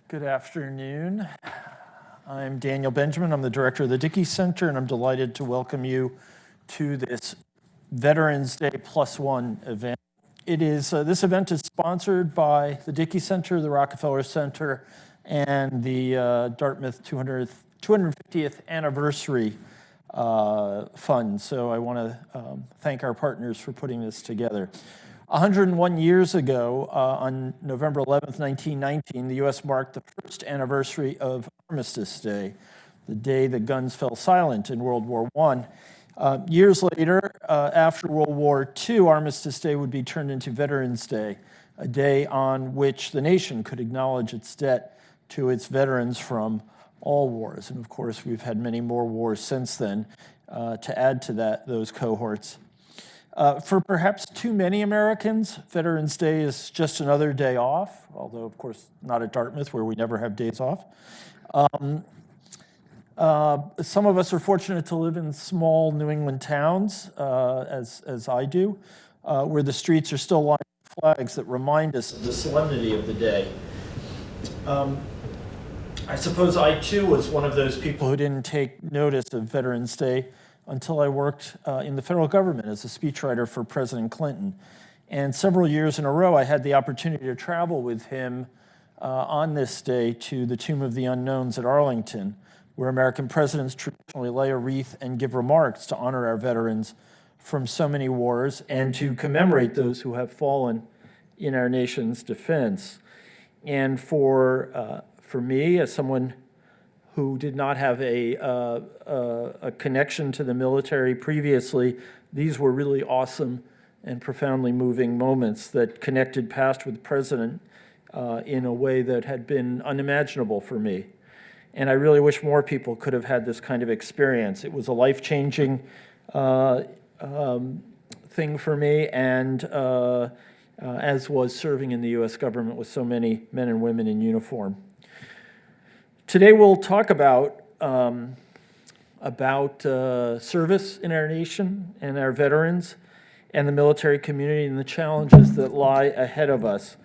Good afternoon. I'm Daniel Benjamin. I'm the director of the Dickey Center, and I'm delighted to welcome you to this Veterans Day +1 event. This event is sponsored by the Dickey Center, the Rockefeller Center, and the Dartmouth 250th Anniversary Fund. So I want to thank our partners for putting this together. 101 years ago, on November 11th, 1919, the U.S. marked the first anniversary of Armistice Day, the day the guns fell silent in World War I. Years later, after World War II, Armistice Day would be turned into Veterans Day, a day on which the nation could acknowledge its debt to its veterans from all wars. And of course, we've had many more wars since then to add to those cohorts. For perhaps too many Americans, Veterans Day is just another day off, although, of course, not at Dartmouth, where we never have days off. Some of us are fortunate to live in small New England towns, as I do, where the streets are still lined with flags that remind us of the solemnity of the day. I suppose I, too, was one of those people who didn't take notice of Veterans Day until I worked in the federal government as a speechwriter for President Clinton. And several years in a row, I had the opportunity to travel with him on this day to the Tomb of the Unknowns at Arlington, where American presidents traditionally lay a wreath and give remarks to honor our veterans from so many wars and to commemorate those who have fallen in our nation's defense. And for me, as someone who did not have a connection to the military previously, these were really awesome and profoundly moving moments that connected past with present in a way that had been unimaginable for me. And I really wish more people could have had this kind of experience. It was a life-changing thing for me, and as was serving in the U.S. government with so many men and women in uniform. Today we'll talk about service in our nation and our veterans and the military community and the challenges that lie ahead of us.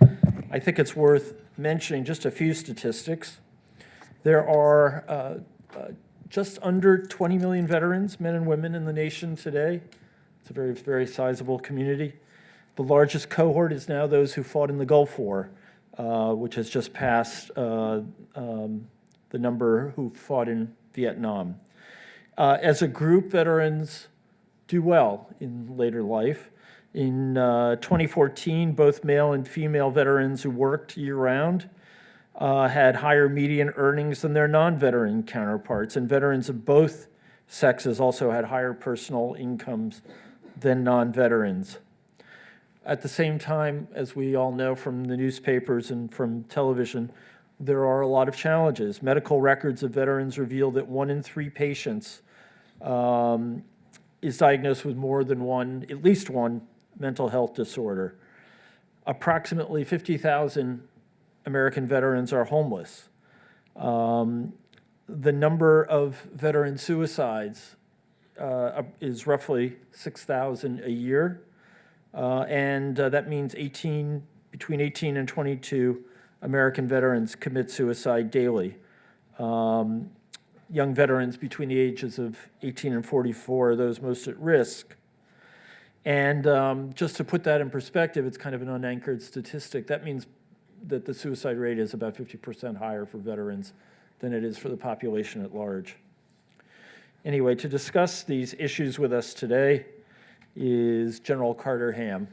I think it's worth mentioning just a few statistics. There are just under 20 million veterans, men and women, in the nation today. It's a very, very sizable community. The largest cohort is now those who fought in the Gulf War, which has just passed the number who fought in Vietnam. As a group, veterans do well in later life. In 2014, both male and female veterans who worked year-round had higher median earnings than their non-veteran counterparts, and veterans of both sexes also had higher personal incomes than non-veterans. At the same time, as we all know from the newspapers and from television, there are a lot of challenges. Medical records of veterans reveal that 1 in 3 patients is diagnosed with more than at least one mental health disorder. Approximately 50,000 American veterans are homeless. The number of veteran suicides is roughly 6,000 a year, and that means between 18 and 22 American veterans commit suicide daily. Young veterans between the ages of 18 and 44 are those most at risk. And just to put that in perspective, it's kind of an unanchored statistic. That means that the suicide rate is about 50% higher for veterans than it is for the population at large. Anyway, to discuss these issues with us today is General Carter Ham.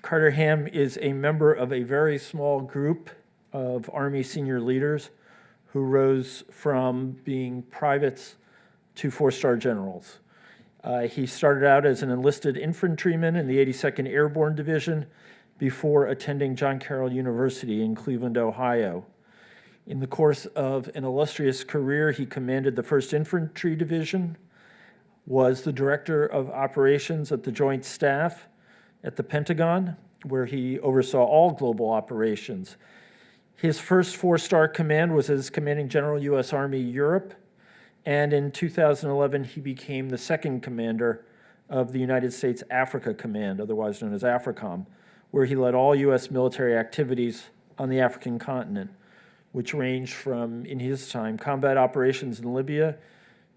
Carter Ham is a member of a very small group of Army senior leaders who rose from being privates to 4-star generals. He started out as an enlisted infantryman in the 82nd Airborne Division before attending John Carroll University in Cleveland, Ohio. In the course of an illustrious career, he commanded the 1st Infantry Division, was the director of operations at the Joint Staff at the Pentagon, where he oversaw all global operations. His first 4-star command was as Commanding General U.S. Army Europe, and in 2011 he became the 2nd commander of the United States Africa Command, otherwise known as AFRICOM, where he led all U.S. military activities on the African continent, which ranged from, in his time, combat operations in Libya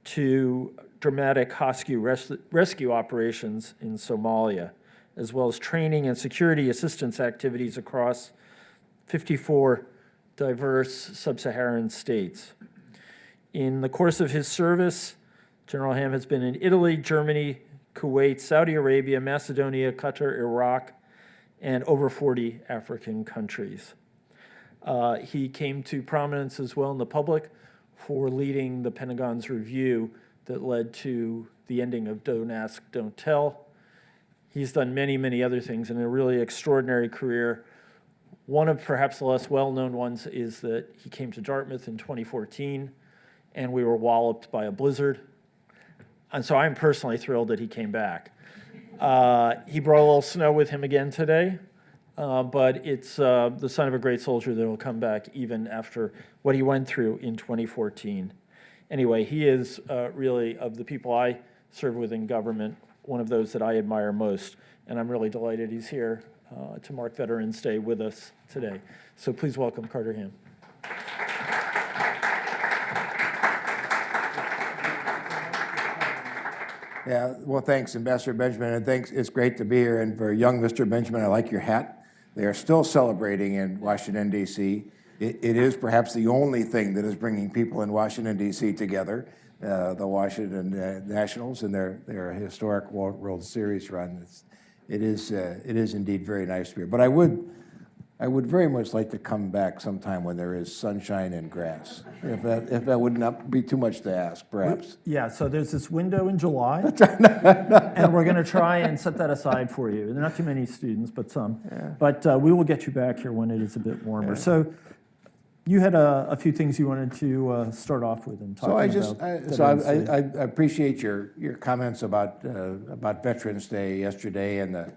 to dramatic rescue operations in Somalia, as well as training and security assistance activities across 54 diverse sub-Saharan states. In the course of his service, General Ham has been in Italy, Germany, Kuwait, Saudi Arabia, Macedonia, Qatar, Iraq, and over 40 African countries. He came to prominence as well in the public for leading the Pentagon's review that led to the ending of Don't Ask, Don't Tell. He's done many, many other things in a really extraordinary career. One of perhaps the less well-known ones is that he came to Dartmouth in 2014, and we were walloped by a blizzard. And so I'm personally thrilled that he came back. He brought a little snow with him again today, but it's the sign of a great soldier that will come back even after what he went through in 2014. Anyway, he is really, of the people I serve with in government, one of those that I admire most, and I'm really delighted he's here to mark Veterans Day with us today. So please welcome Carter Ham. Yeah, well, thanks, Ambassador Benjamin, and thanks. It's great to be here. And for young Mr. Benjamin, I like your hat. They are still celebrating in Washington, D.C. It is perhaps the only thing that is bringing people in Washington, D.C. together, the Washington Nationals and their historic World Series run. It is indeed very nice to be here. But I would very much like to come back sometime when there is sunshine and grass, if that would not be too much to ask, perhaps. Yeah, so there's this window in July, and we're going to try and set that aside for you. There are not too many students, but some. Yeah. But we will get you back here when it is a bit warmer. Yeah. So you had a few things you wanted to start off with and talk about. I appreciate your comments about Veterans Day yesterday and the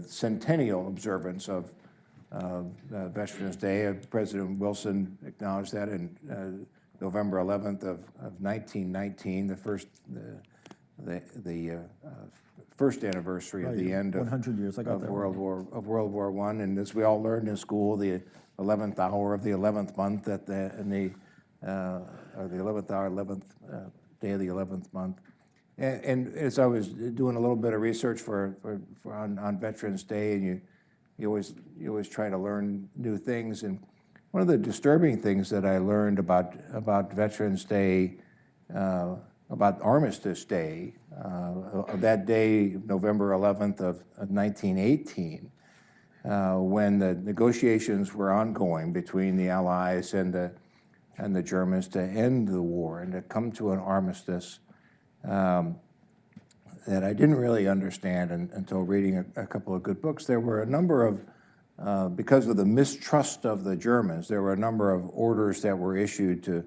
centennial observance of Veterans Day. President Wilson acknowledged that in November 11th of 1919, the first anniversary of the end of 100 years. of World War I. And as we all learned in school, the 11th hour of the 11th month or the 11th hour, 11th day of the 11th month. And as I was doing a little bit of research on Veterans Day, and you always try to learn new things. And one of the disturbing things that I learned about Veterans Day, about Armistice Day, that day, November 11th of 1918, when the negotiations were ongoing between the Allies and the Germans to end the war and to come to an armistice. That I didn't really understand until reading a couple of good books. There were a number of, because of the mistrust of the Germans, there were a number of orders that were issued to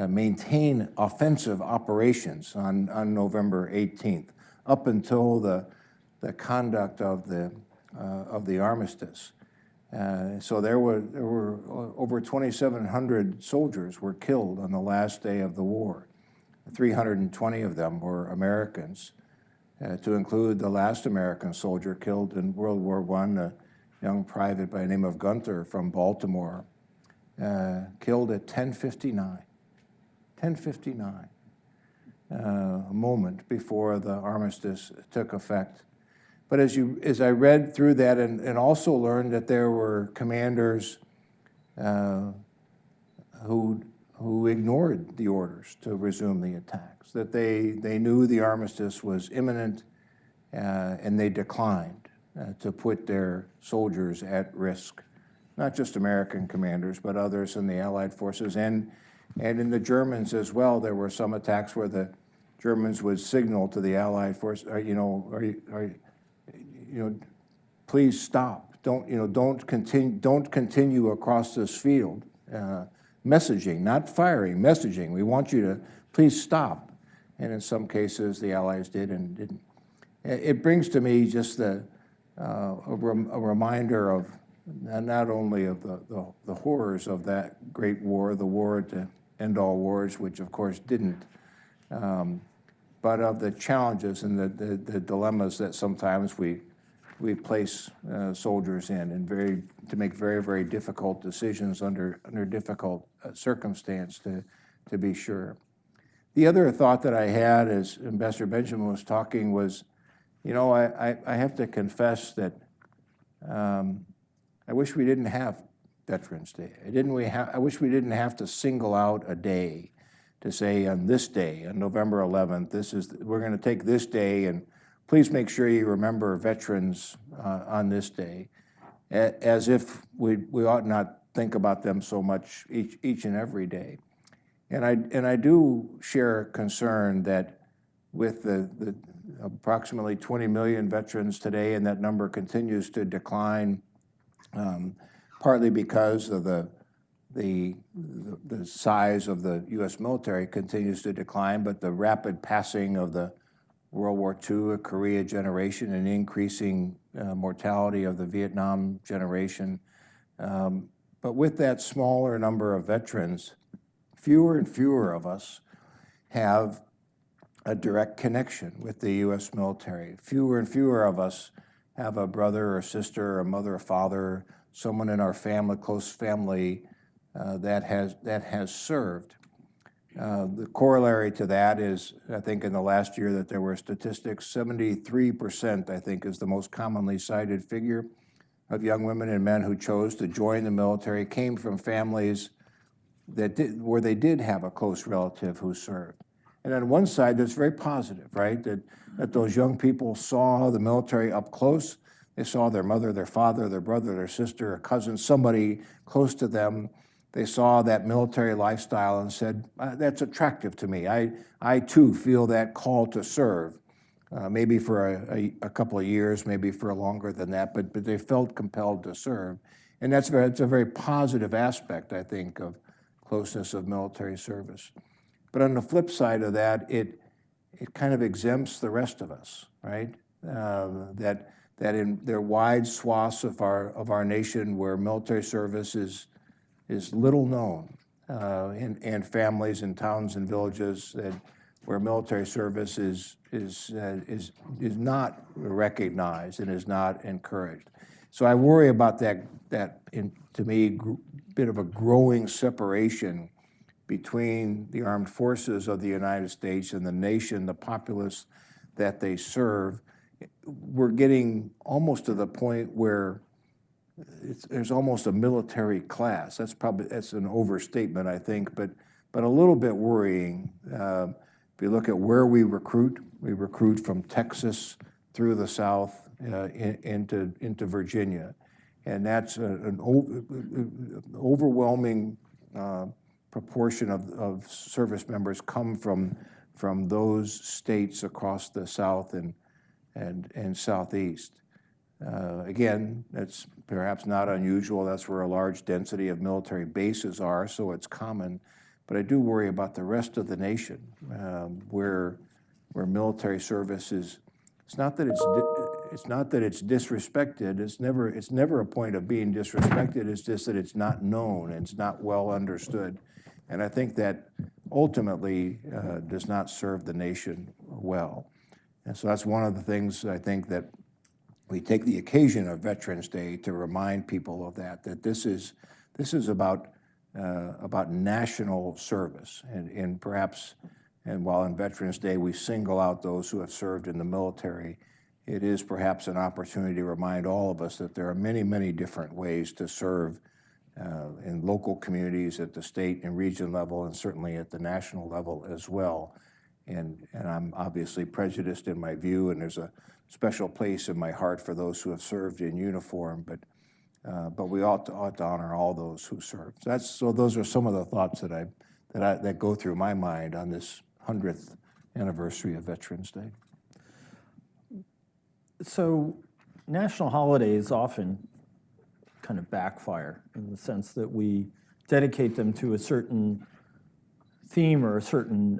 maintain offensive operations on November 18th, up until the conduct of the armistice. So there were over 2,700 soldiers were killed on the last day of the war. 320 of them were Americans, to include the last American soldier killed in World War I, a young private by the name of Gunther from Baltimore, killed at 10:59. 10:59, a moment before the armistice took effect. But as I read through that and also learned that there were commanders who ignored the orders to resume the attacks, that they knew the armistice was imminent, and they declined to put their soldiers at risk, not just American commanders, but others in the Allied forces, and in the Germans as well. There were some attacks where the Germans would signal to the Allied force, please stop. Don't continue across this field. Messaging, not firing, messaging. We want you to please stop. And in some cases, the Allies did and didn't. It brings to me just a reminder of not only of the horrors of that great war, the war to end all wars, which of course didn't, but of the challenges and the dilemmas that sometimes we we place soldiers in, and to make very, very difficult decisions under difficult circumstance, to be sure. The other thought that I had as Ambassador Benjamin was talking was, I have to confess that I wish we didn't have Veterans Day. I wish we didn't have to single out a day to say on this day, on November 11th, we're going to take this day and please make sure you remember veterans on this day, as if we ought not think about them so much each and every day. And I do share concern that with the approximately 20 million veterans today, and that number continues to decline, partly because of the size of the U.S. military continues to decline, but the rapid passing of the World War II, Korea generation, and increasing mortality of the Vietnam generation. But with that smaller number of veterans, fewer and fewer of us have a direct connection with the U.S. military. Fewer and fewer of us have a brother or sister, a mother or father, someone in our family, close family, that has served. The corollary to that is, I think in the last year that there were statistics, 73%, I think, is the most commonly cited figure of young women and men who chose to join the military came from families where they did have a close relative who served. And on one side, that's very positive, right? That those young people saw the military up close. They saw their mother, their father, their brother, their sister, a cousin, somebody close to them. They saw that military lifestyle and said, that's attractive to me. I too feel that call to serve, maybe for a couple of years, maybe for longer than that, but they felt compelled to serve. And it's a very positive aspect, I think, of closeness of military service. But on the flip side of that, it kind of exempts the rest of us, right? That in there are wide swaths of our nation where military service is little known, and families and towns and villages where military service is not recognized and is not encouraged. So I worry about that to me, bit of a growing separation between the armed forces of the United States and the nation, the populace that they serve. We're getting almost to the point where there's almost a military class. That's an overstatement, I think, but a little bit worrying. If you look at where we recruit from Texas through the South into Virginia, and that's an overwhelming proportion of service members come from those states across the South and Southeast. Again, that's perhaps not unusual. That's where a large density of military bases are, so it's common. But I do worry about the rest of the nation, where military service is. It's not that it's disrespected. It's never a point of being disrespected. It's just that it's not known and it's not well understood. And I think that ultimately does not serve the nation well. And so that's one of the things I think that we take the occasion of Veterans Day to remind people of that this is about national service, and perhaps, and while on Veterans Day we single out those who have served in the military, it is perhaps an opportunity to remind all of us that there are many, many different ways to serve in local communities at the state and region level, and certainly at the national level as well. And I'm obviously prejudiced in my view, and there's a special place in my heart for those who have served in uniform, but we ought to honor all those who serve. So those are some of the thoughts that go through my mind on this 100th anniversary of Veterans Day. So national holidays often kind of backfire in the sense that we dedicate them to a certain theme or a certain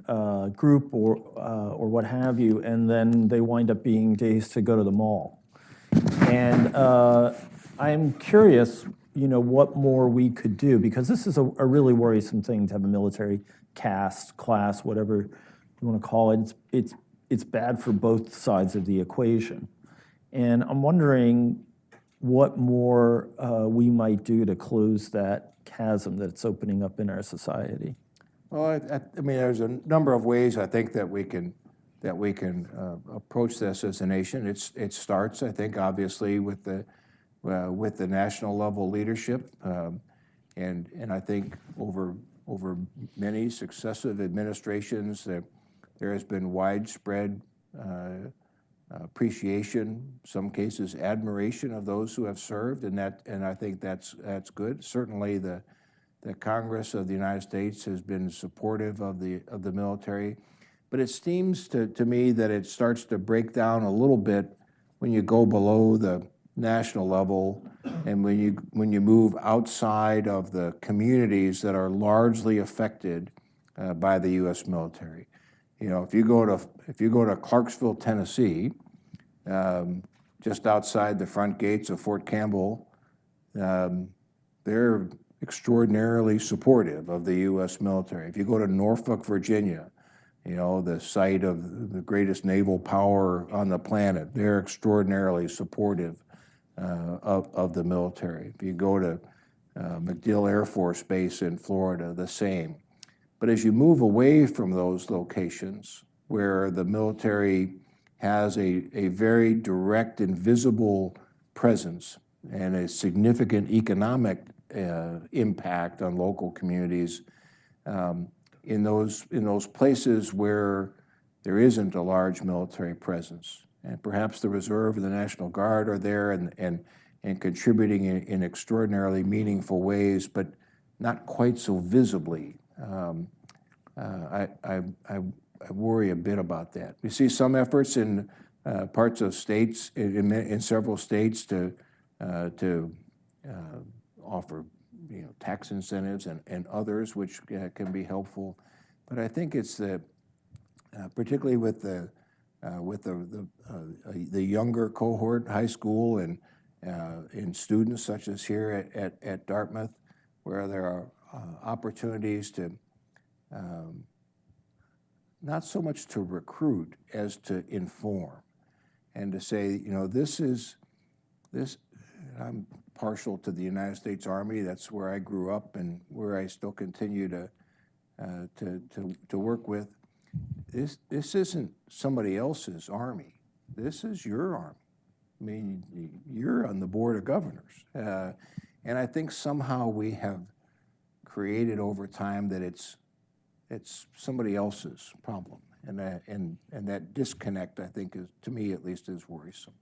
group or what have you, and then they wind up being days to go to the mall. And I'm curious, what more we could do, because this is a really worrisome thing to have a military caste, class, whatever you want to call it. It's bad for both sides of the equation. And I'm wondering what more we might do to close that chasm that's opening up in our society. Well, I mean, there's a number of ways I think that we can approach this as a nation. It starts, I think, obviously with the national level leadership, and I think over many successive administrations, there has been widespread appreciation, some cases admiration of those who have served, and I think that's good. Certainly, the Congress of the United States has been supportive of the military, but it seems to me that it starts to break down a little bit when you go below the national level and when you move outside of the communities that are largely affected by the U.S. military. You know, if you go to Clarksville, Tennessee, just outside the front gates of Fort Campbell, they're extraordinarily supportive of the U.S. military. If you go to Norfolk, Virginia, you know, the site of the greatest naval power on the planet, they're extraordinarily supportive of the military. If you go to MacDill Air Force Base in Florida, the same. But as you move away from those locations where the military has a very direct and visible presence and a significant economic impact on local communities, in those places where there isn't a large military presence, and perhaps the Reserve and the National Guard are there and contributing in extraordinarily meaningful ways, but not quite so visibly. I worry a bit about that. We see some efforts in parts of states, in several states, to offer, you know, tax incentives and others, which can be helpful. But I think it's particularly with the younger cohort, high school, and in students such as here at Dartmouth, where there are opportunities to not so much to recruit as to inform and to say, you know, this. I'm partial to the United States Army. That's where I grew up and where I still continue to work with. This isn't somebody else's army. This is your army. I mean, you're on the board of governors, and I think somehow we have created over time that it's somebody else's problem, and that disconnect, I think, is, to me at least, is worrisome.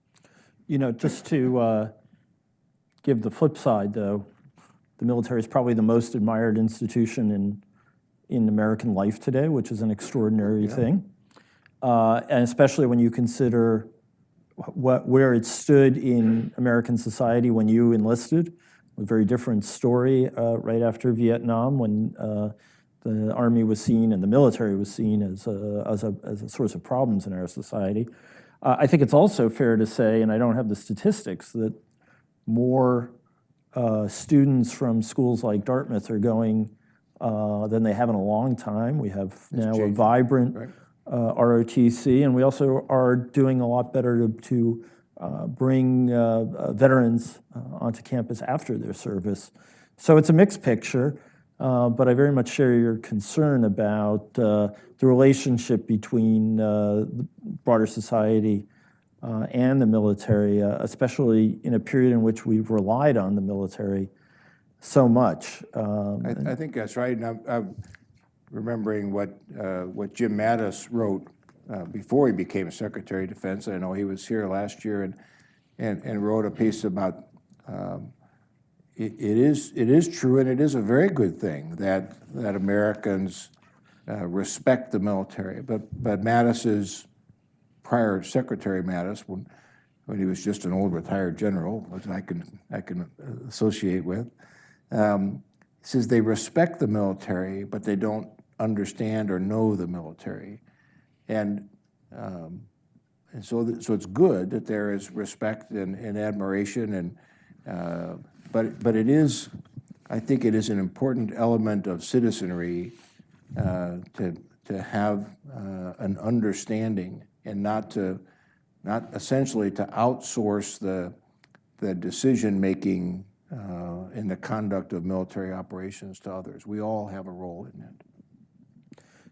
You know, just to give the flip side, though, the military is probably the most admired institution in American life today, which is an extraordinary thing, and especially when you consider where it stood in American society when you enlisted. A very different story right after Vietnam, when the Army was seen and the military was seen as a source of problems in our society. I think it's also fair to say, and I don't have the statistics, that more students from schools like Dartmouth are going than they have in a long time. We have now a vibrant ROTC, and we also are doing a lot better to bring veterans onto campus after their service. So it's a mixed picture, but I very much share your concern about the relationship between the broader society and the military, especially in a period in which we've relied on the military so much. I think that's right, and I'm remembering what Jim Mattis wrote before he became Secretary of Defense. I know he was here last year and wrote a piece about it is true, and it is a very good thing that Americans respect the military. But Mattis's prior Secretary Mattis, when he was just an old retired general, which I can associate with, says they respect the military, but they don't understand or know the military, and so it's good that there is respect and admiration, and but it is, I think it is an important element of citizenry to have an understanding and not to not essentially to outsource the decision-making in the conduct of military operations to others. We all have a role in it.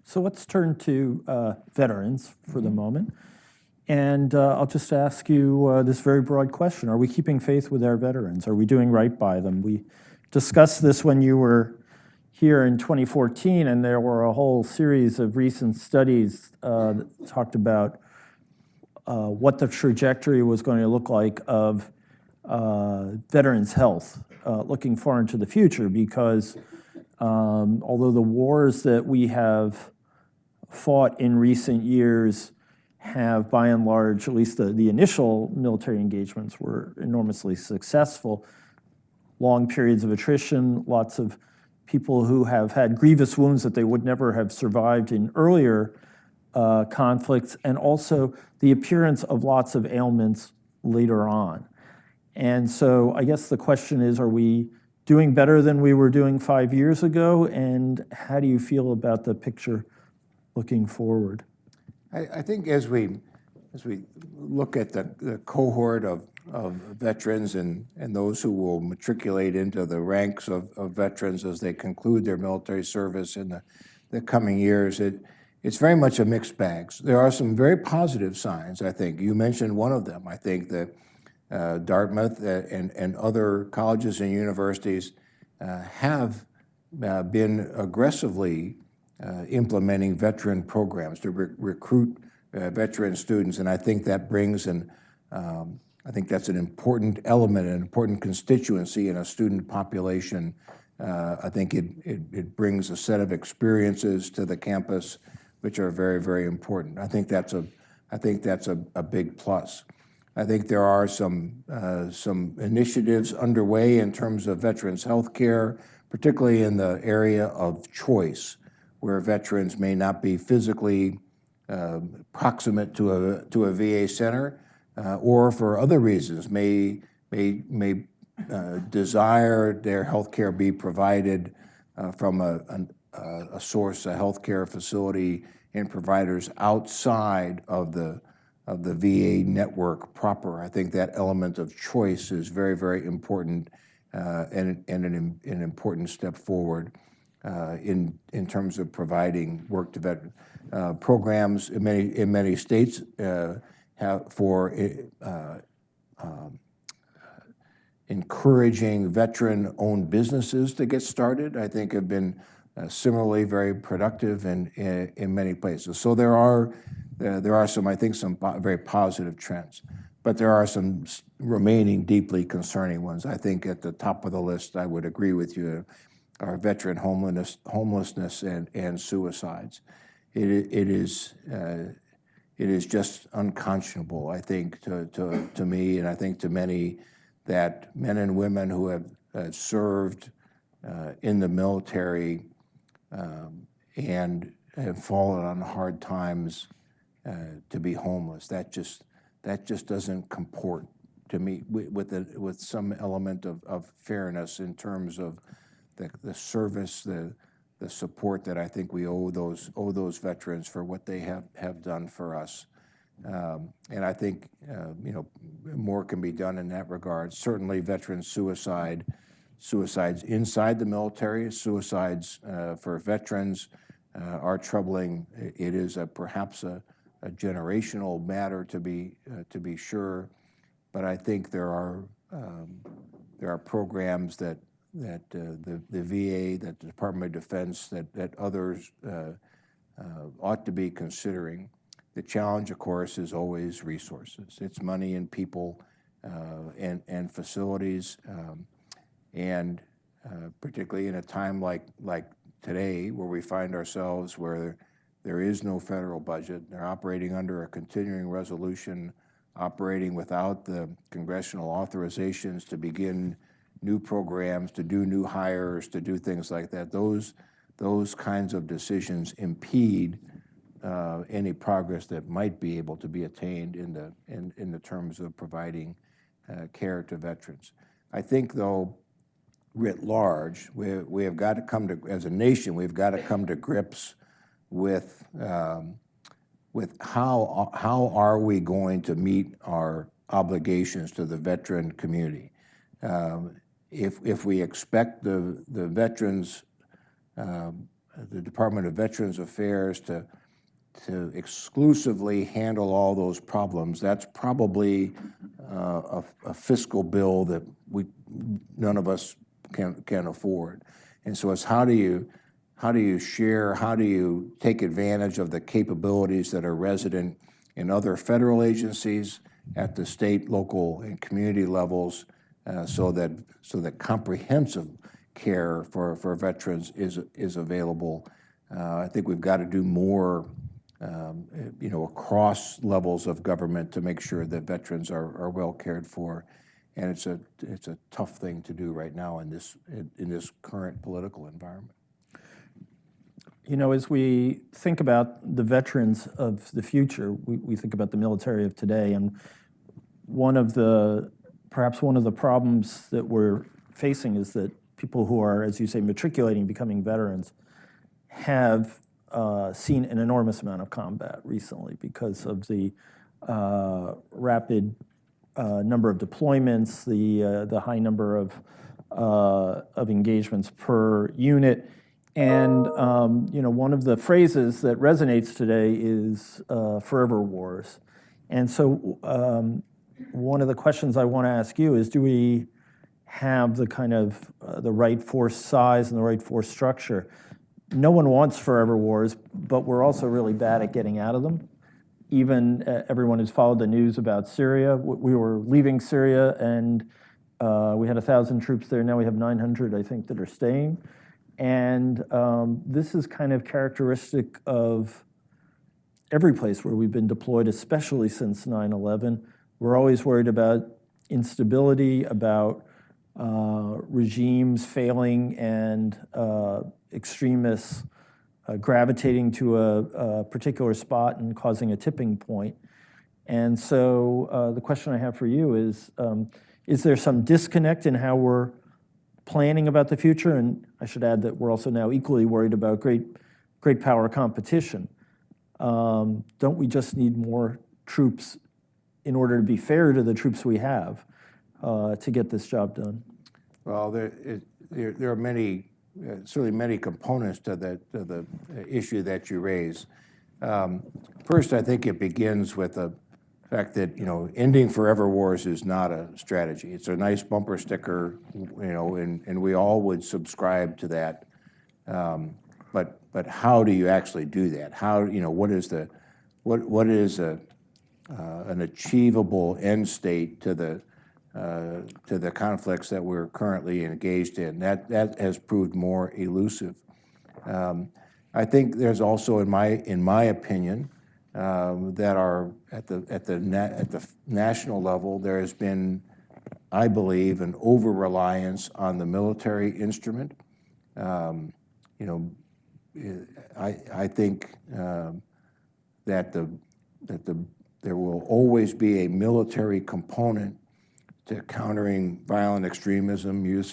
So let's turn to veterans for the moment. And I'll just ask you this very broad question. Are we keeping faith with our veterans? Are we doing right by them? We discussed this when you were here in 2014, and there were a whole series of recent studies that talked about what the trajectory was going to look like of veterans' health looking far into the future, because although the wars that we have fought in recent years have, by and large, at least the initial military engagements were enormously successful, long periods of attrition, lots of people who have had grievous wounds that they would never have survived in earlier conflicts, and also the appearance of lots of ailments later on. And so I guess the question is, are we doing better than we were doing 5 years ago? And how do you feel about the picture looking forward? I think as we look at the cohort of veterans and those who will matriculate into the ranks of veterans as they conclude their military service in the coming years, it's very much a mixed bag. There are some very positive signs, I think. You mentioned one of them. I think that Dartmouth and other colleges and universities have been aggressively implementing veteran programs to recruit veteran students, and I think that brings I think that's an important element, an important constituency in a student population. I think it brings a set of experiences to the campus which are very, very important. I think that's a big plus. I think there are some initiatives underway in terms of veterans health care, particularly in the area of choice, where veterans may not be physically proximate to a VA center, or for other reasons may desire their health care be provided from a source, a health care facility, and providers outside of the VA network proper. I think that element of choice is very, very important and an important step forward in terms of providing work to veterans. Programs in many states have for encouraging veteran-owned businesses to get started, I think have been similarly very productive in many places. So there are some, I think, some very positive trends, but there are some remaining deeply concerning ones. I think at the top of the list, I would agree with you, are veteran homelessness and suicides. It is just unconscionable, I think, to me, and I think to many, that men and women who have served in the military and have fallen on hard times to be homeless. That just doesn't comport to me with some element of fairness in terms of the service, the support that I think we owe those veterans for what they have done for us. And I think more can be done in that regard. Certainly, veteran suicides inside the military, suicides for veterans are troubling. It is perhaps a generational matter to be sure, but I think there are programs that the VA, that the Department of Defense, that others ought to be considering. The challenge, of course, is always resources. It's money and people and facilities, and particularly in a time like today, where we find ourselves where there is no federal budget. They're operating under a continuing resolution, operating without the congressional authorizations to begin new programs, to do new hires, to do things like that. Those kinds of decisions impede any progress that might be able to be attained in the terms of providing care to veterans. I think, though, writ large, we have got to come to, as a nation, we've got to come to grips with with how are we going to meet our obligations to the veteran community. If we expect the veterans, the Department of Veterans Affairs to exclusively handle all those problems, that's probably a fiscal bill that none of us can afford. And so it's how do you share, how do you take advantage of the capabilities that are resident in other federal agencies at the state, local, and community levels, so that comprehensive care for veterans is available. I think we've got to do more, across levels of government to make sure that veterans are well cared for, and it's a tough thing to do right now in this current political environment. As we think about the veterans of the future, we think about the military of today, and perhaps one of the problems that we're facing is that people who are, as you say, matriculating, becoming veterans, have seen an enormous amount of combat recently because of the rapid number of deployments, the high number of engagements per unit. And one of the phrases that resonates today is forever wars. And so one of the questions I want to ask you is, do we have the kind of the right force size and the right force structure? No one wants forever wars, but we're also really bad at getting out of them. Even everyone who's followed the news about Syria, we were leaving Syria and we had 1,000 troops there. Now we have 900, I think, that are staying. And this is kind of characteristic of every place where we've been deployed, especially since 9/11. We're always worried about instability, about regimes failing and extremists gravitating to a particular spot and causing a tipping point. And so the question I have for you is there some disconnect in how we're planning about the future? And I should add that we're also now equally worried about great power competition. Don't we just need more troops in order to be fair to the troops we have to get this job done? Well, there are many, certainly many components to the issue that you raise. First, I think it begins with the fact that ending forever wars is not a strategy. It's a nice bumper sticker, and we all would subscribe to that. But how do you actually do that? How what is an achievable end state to the conflicts that we're currently engaged in? That has proved more elusive. I think there's also, in my opinion, that are at the national level, there has been, I believe, an over-reliance on the military instrument. I think that there will always be a military component to countering violent extremism. This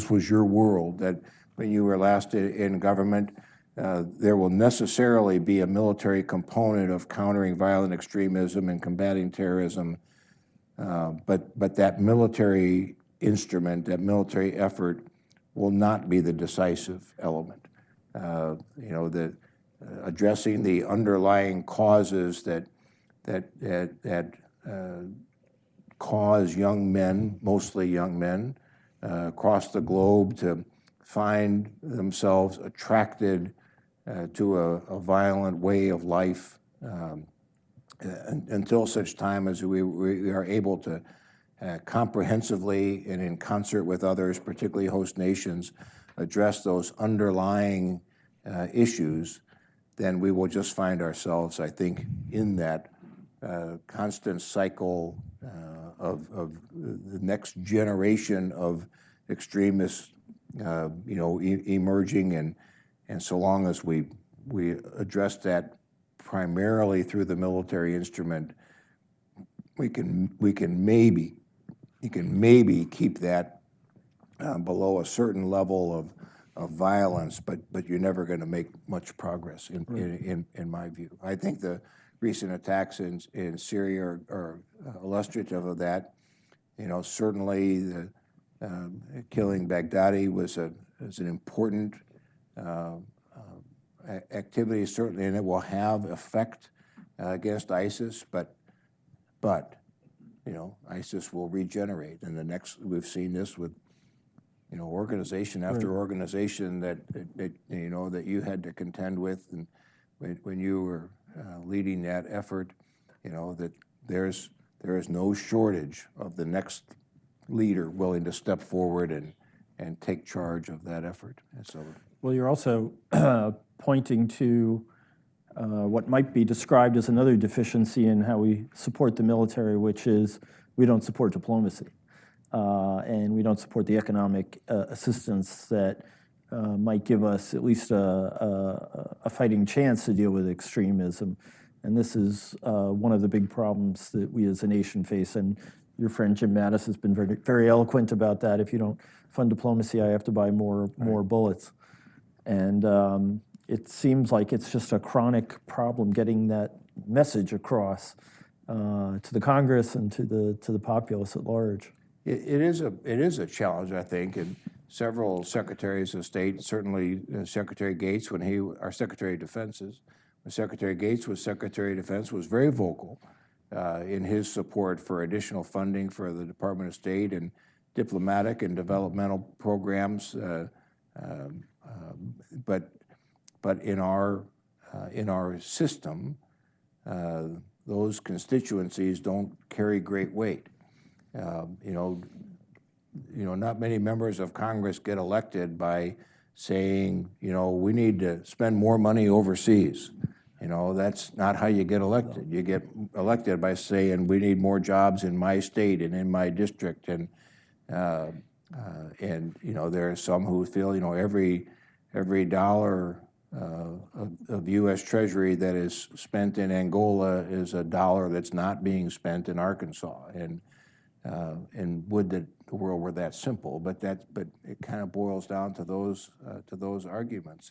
was your world, that when you were last in government, there will necessarily be a military component of countering violent extremism and combating terrorism. But that military instrument, that military effort, will not be the decisive element. Addressing the underlying causes that cause young men, mostly young men, across the globe to find themselves attracted to a violent way of life, until such time as we are able to comprehensively and in concert with others, particularly host nations, address those underlying issues, then we will just find ourselves, I think, in that constant cycle of the next generation of extremists, emerging, and so long as we address that primarily through the military instrument, we can maybe keep that below a certain level violence, but you're never going to make much progress in my view. I think the recent attacks in Syria are illustrative of that. You know, certainly the killing Baghdadi was an important activity, certainly, and it will have effect against ISIS, but you know, ISIS will regenerate. And we've seen this with, you know, organization after organization that you know, that you had to contend with, and when you were leading that effort, you know, that there is no shortage of the next leader willing to step forward and take charge of that effort. And so, well, you're also pointing to what might be described as another deficiency in how we support the military, which is we don't support diplomacy. And we don't support the economic assistance that might give us at least a fighting chance to deal with extremism. And this is one of the big problems that we as a nation face. And your friend Jim Mattis has been very, very eloquent about that. If you don't fund diplomacy, I have to buy more bullets. And it seems like it's just a chronic problem getting that message across to the Congress and to the populace at large. It is a challenge, I think, and several secretaries of state, certainly Secretary Gates, our Secretary of Defense when Secretary Gates was Secretary of Defense, was very vocal in his support for additional funding for the Department of State and diplomatic and developmental programs. But in our system, those constituencies don't carry great weight. You know, not many members of Congress get elected by saying, you know, we need to spend more money overseas. You know, that's not how you get elected. You get elected by saying we need more jobs in my state and in my district, and you know, there are some who feel, you know, every dollar of U.S. Treasury that is spent in Angola is a dollar that's not being spent in Arkansas, and would that the world were that simple, but it kind of boils down to those arguments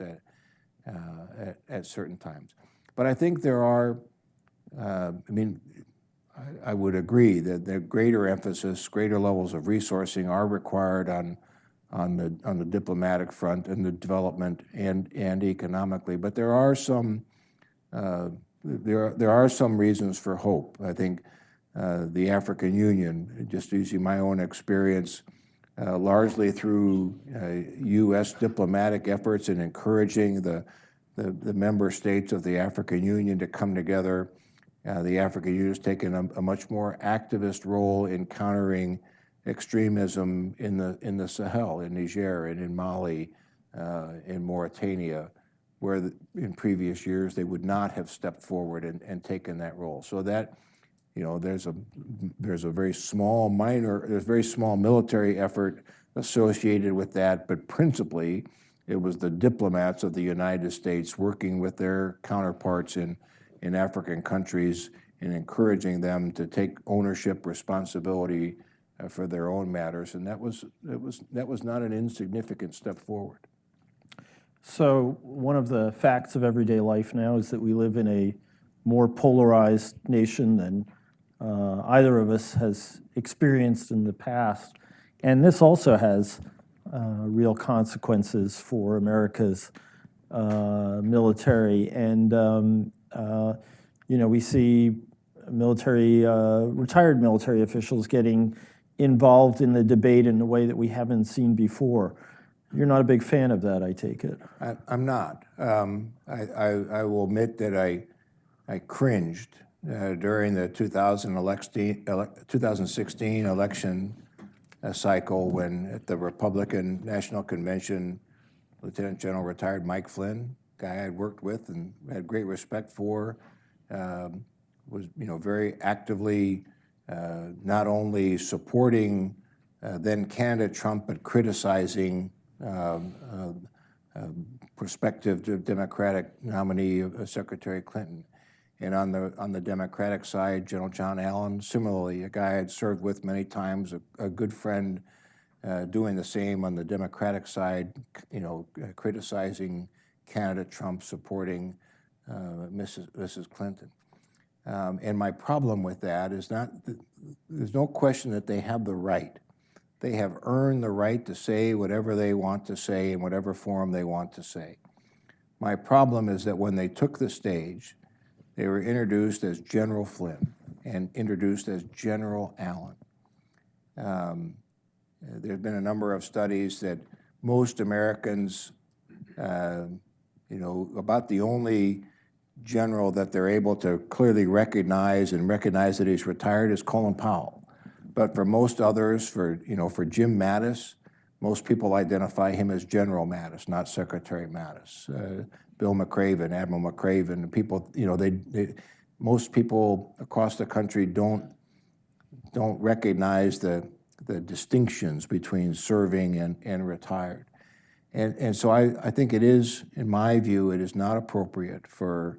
at certain times. But I think there are, I mean, I would agree that the greater emphasis, greater levels of resourcing are required on the diplomatic front and the development and economically. But there are some reasons for hope. I think the African Union, just using my own experience, largely through U.S. diplomatic efforts and encouraging the member states of the African Union to come together. The African Union has taken a much more activist role in countering extremism in the Sahel, in Niger and in Mali, in Mauritania, where in previous years they would not have stepped forward and taken that role. So that, you know, there's a very small military effort associated with that, but principally it was the diplomats of the United States working with their counterparts in African countries and encouraging them to take ownership, responsibility for their own matters, and that was not an insignificant step forward. So one of the facts of everyday life now is that we live in a more polarized nation than either of us has experienced in the past, and this also has real consequences for America's military. And you know, we see retired military officials getting involved in the debate in a way that we haven't seen before. You're not a big fan of that, I take it. I'm not. I will admit that I cringed during the 2016 election cycle when at the Republican National Convention, Lieutenant General retired Mike Flynn, guy I'd worked with and had great respect for, was, you know, very actively not only supporting then candidate Trump, but criticizing prospective Democratic nominee Secretary Clinton. And on the Democratic side, General John Allen, similarly, a guy I'd served with many times, a good friend, doing the same on the Democratic side, criticizing candidate Trump, supporting Mrs. Clinton. And my problem with that is there's no question that they have the right. They have earned the right to say whatever they want to say in whatever form they want to say. My problem is that when they took the stage, they were introduced as General Flynn and introduced as General Allen. There have been a number of studies that most Americans, about the only general that they're able to clearly recognize that he's retired is Colin Powell. But for most others, for Jim Mattis, most people identify him as General Mattis, not Secretary Mattis. Bill McRaven, Admiral McRaven, people, most people across the country don't recognize the distinctions between serving and retired. And so I think it is, in my view, it is not appropriate for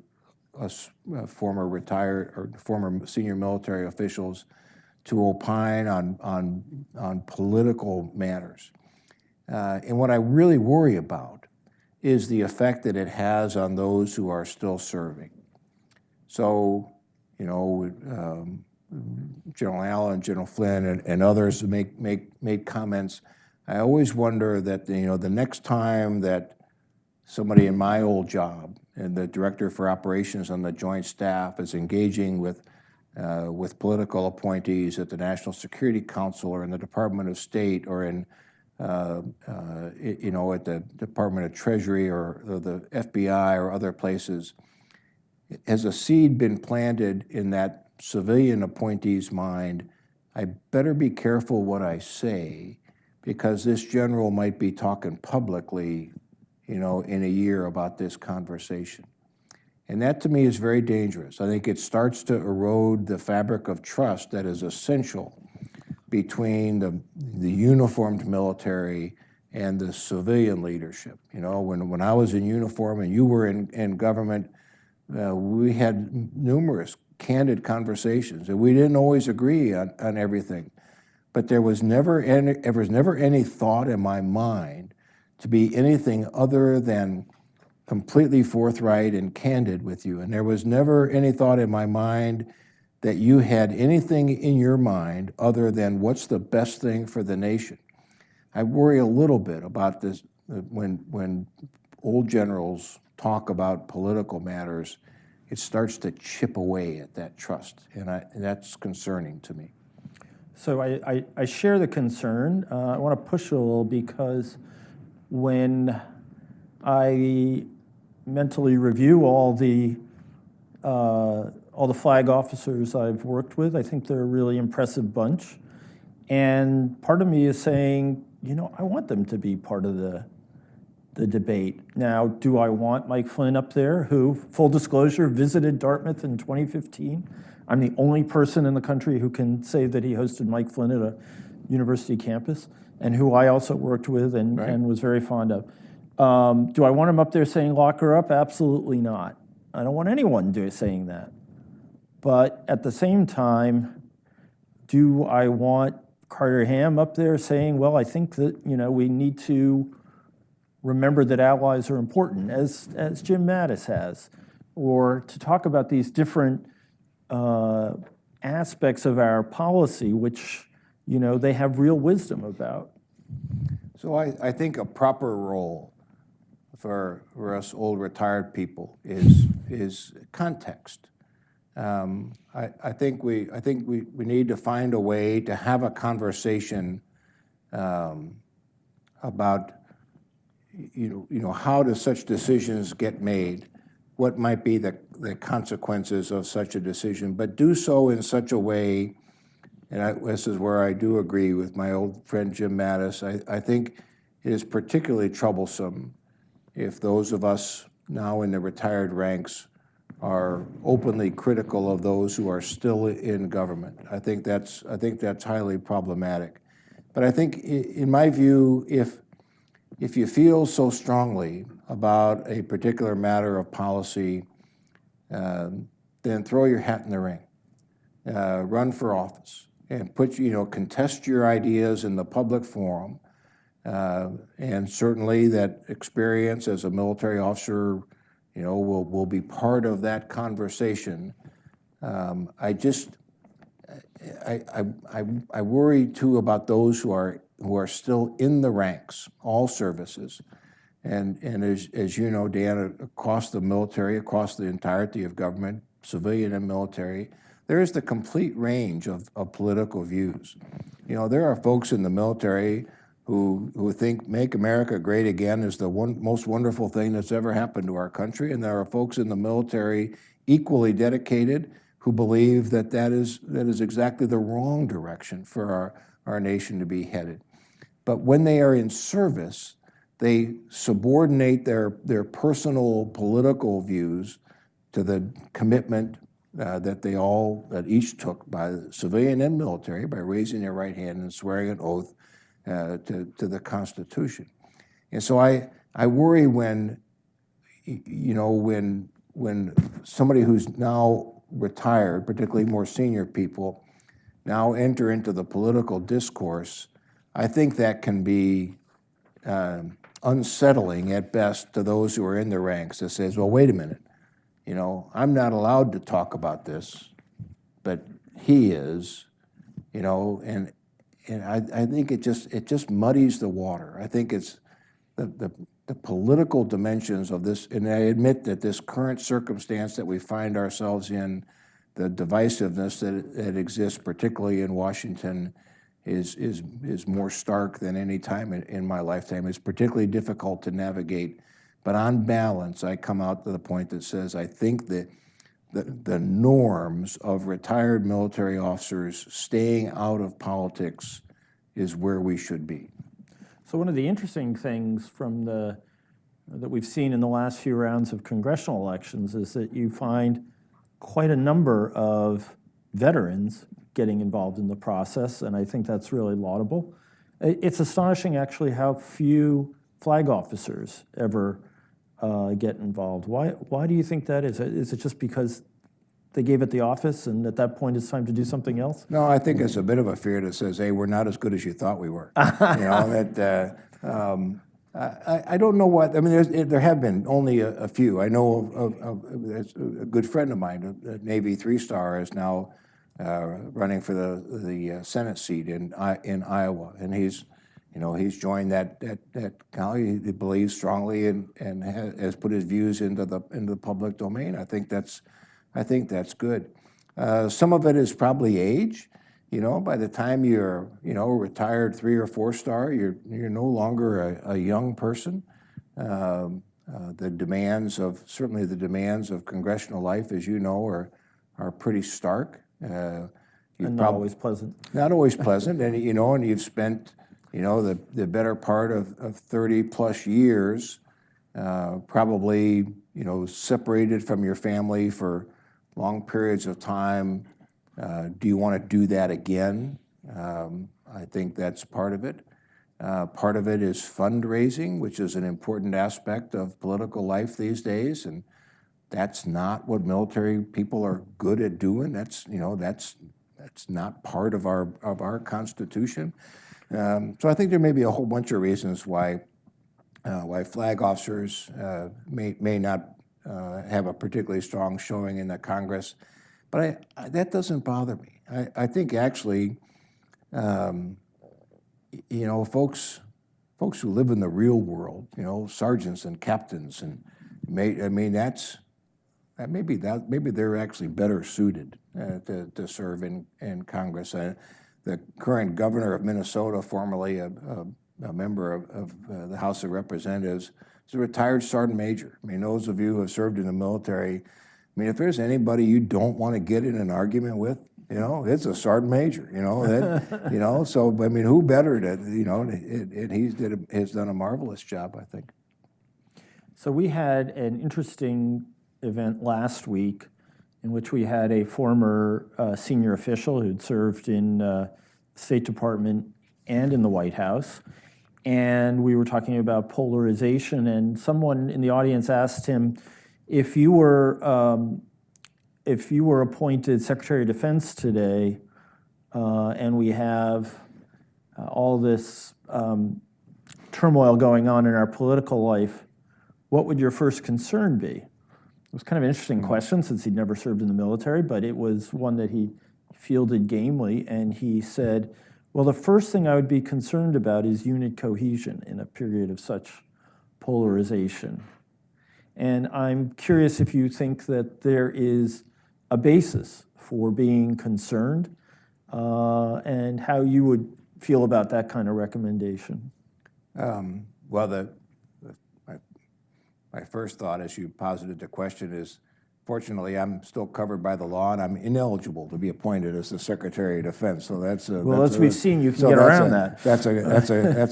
us former retired or former senior military officials to opine on political matters. And what I really worry about is the effect that it has on those who are still serving. So, General Allen, General Flynn, and others made comments. I always wonder that the next time that somebody in my old job, and the director for operations on the Joint Staff, is engaging with political appointees at the National Security Council or in the Department of State or in at the Department of Treasury or the FBI or other places, has a seed been planted in that civilian appointee's mind? I better be careful what I say, because this general might be talking publicly, in a year about this conversation. And that to me is very dangerous. I think it starts to erode the fabric of trust that is essential between the uniformed military and the civilian leadership. When I was in uniform and you were in government, we had numerous candid conversations, and we didn't always agree on everything. But there was never any thought in my mind to be anything other than completely forthright and candid with you. And there was never any thought in my mind that you had anything in your mind other than what's the best thing for the nation. I worry a little bit about this when old generals talk about political matters. It starts to chip away at that trust, and that's concerning to me. So I share the concern. I want to push a little, because when I mentally review all the flag officers I've worked with, I think they're a really impressive bunch. And part of me is saying, I want them to be part of the debate. Now, do I want Mike Flynn up there, who, full disclosure, visited Dartmouth in 2015? I'm the only person in the country who can say that he hosted Mike Flynn at a university campus, and who I also worked with and was very fond of. Do I want him up there saying, lock her up? Absolutely not. I don't want anyone saying that. But at the same time, do I want Carter Ham up there saying, well, I think that we need to remember that allies are important, as Jim Mattis has, or to talk about these different aspects of our policy, which they have real wisdom about. So I think a proper role for us old retired people is context. I think we need to find a way to have a conversation about how do such decisions get made, what might be the consequences of such a decision, but do so in such a way, and this is where I do agree with my old friend Jim Mattis. I think it is particularly troublesome if those of us now in the retired ranks are openly critical of those who are still in government. I think that's highly problematic. But I think, in my view, if you feel so strongly about a particular matter of policy, then throw your hat in the ring, run for office, and contest your ideas in the public forum. And certainly that experience as a military officer, will be part of that conversation. I worry too about those who are still in the ranks, all services, and as you know, Dan, across the military, across the entirety of government, civilian and military, there is the complete range of political views. There are folks in the military who think "Make America Great Again" is the most wonderful thing that's ever happened to our country, and there are folks in the military equally dedicated who believe that is exactly the wrong direction for our nation to be headed. But when they are in service, they subordinate their personal political views to the commitment that each took, by civilian and military, by raising their right hand and swearing an oath to the Constitution. And so I worry when somebody who's now retired, particularly more senior people, now enter into the political discourse. I think that can be unsettling at best to those who are in the ranks that says, well, wait a minute, I'm not allowed to talk about this, but he is, and I think it just muddies the water. I think it's the political dimensions of this, and I admit that this current circumstance that we find ourselves in, the divisiveness that exists, particularly in Washington, is more stark than any time in my lifetime. It's particularly difficult to navigate. But on balance, I come out to the point that says I think that the norms of retired military officers staying out of politics is where we should be. So one of the interesting things that we've seen in the last few rounds of congressional elections is that you find quite a number of veterans getting involved in the process, and I think that's really laudable. It's astonishing, actually, how few flag officers ever get involved. Why do you think that is? Is it just because they gave it the office and at that point it's time to do something else? No, I think it's a bit of a fear that says, hey, we're not as good as you thought we were. I don't know what, I mean, there have been only a few. I know of a good friend of mine, a Navy 3-star, is now running for the Senate seat in Iowa, and he's joined that college. He believes strongly and has put his views into the public domain. I think that's good. Some of it is probably age. By the time you're retired 3 or 4-star, you're no longer a young person. The demands of congressional life, as you know, are pretty stark. And not always pleasant. Not always pleasant, and and you've spent the better part of 30 plus years probably separated from your family for long periods of time. Do you want to do that again? I think that's part of it. Part of it is fundraising, which is an important aspect of political life these days, and that's not what military people are good at doing. That's not part of our Constitution. So I think there may be a whole bunch of reasons why flag officers may not have a particularly strong showing in the Congress, but that doesn't bother me. I think actually, folks who live in the real world, sergeants and captains, and maybe they're actually better suited to serve in Congress. The current governor of Minnesota, formerly a member of the House of Representatives, is a retired sergeant major. Those of you who have served in the military, if there's anybody you don't want to get in an argument with, it's a sergeant major. So who better to and he's done a marvelous job, I think. So we had an interesting event last week in which we had a former senior official who'd served in the State Department and in the White House. And we were talking about polarization, and someone in the audience asked him, if you were appointed Secretary of Defense today, and we have all this turmoil going on in our political life, what would your first concern be? It was kind of an interesting question since he'd never served in the military, but it was one that he fielded gamely, and he said, well, the first thing I would be concerned about is unit cohesion in a period of such polarization. And I'm curious if you think that there is a basis for being concerned, and how you would feel about that kind of recommendation. Well, my first thought as you posited the question is, fortunately, I'm still covered by the law, and I'm ineligible to be appointed as the Secretary of Defense. So that's well, as we've seen, you can get around that. That's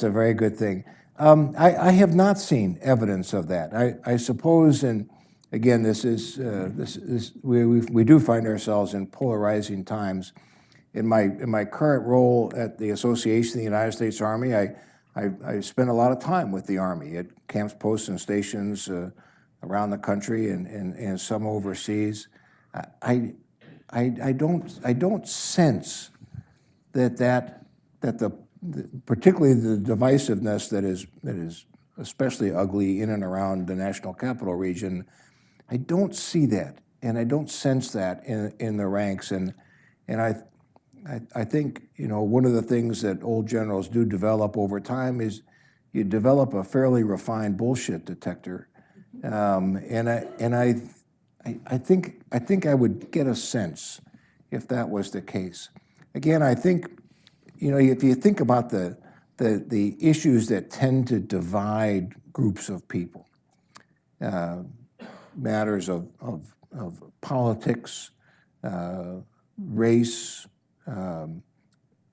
a very good thing. I have not seen evidence of that. I suppose, and again, we do find ourselves in polarizing times. In my current role at the Association of the United States Army, I spend a lot of time with the Army at camps, posts, and stations around the country and some overseas. I don't sense that particularly the divisiveness that is especially ugly in and around the National Capital Region. I don't see that, and I don't sense that in the ranks. And I think, one of the things that old generals do develop over time is you develop a fairly refined bullshit detector, and I think I would get a sense if that was the case. Again, I think, if you think about the issues that tend to divide groups of people, matters of politics, race,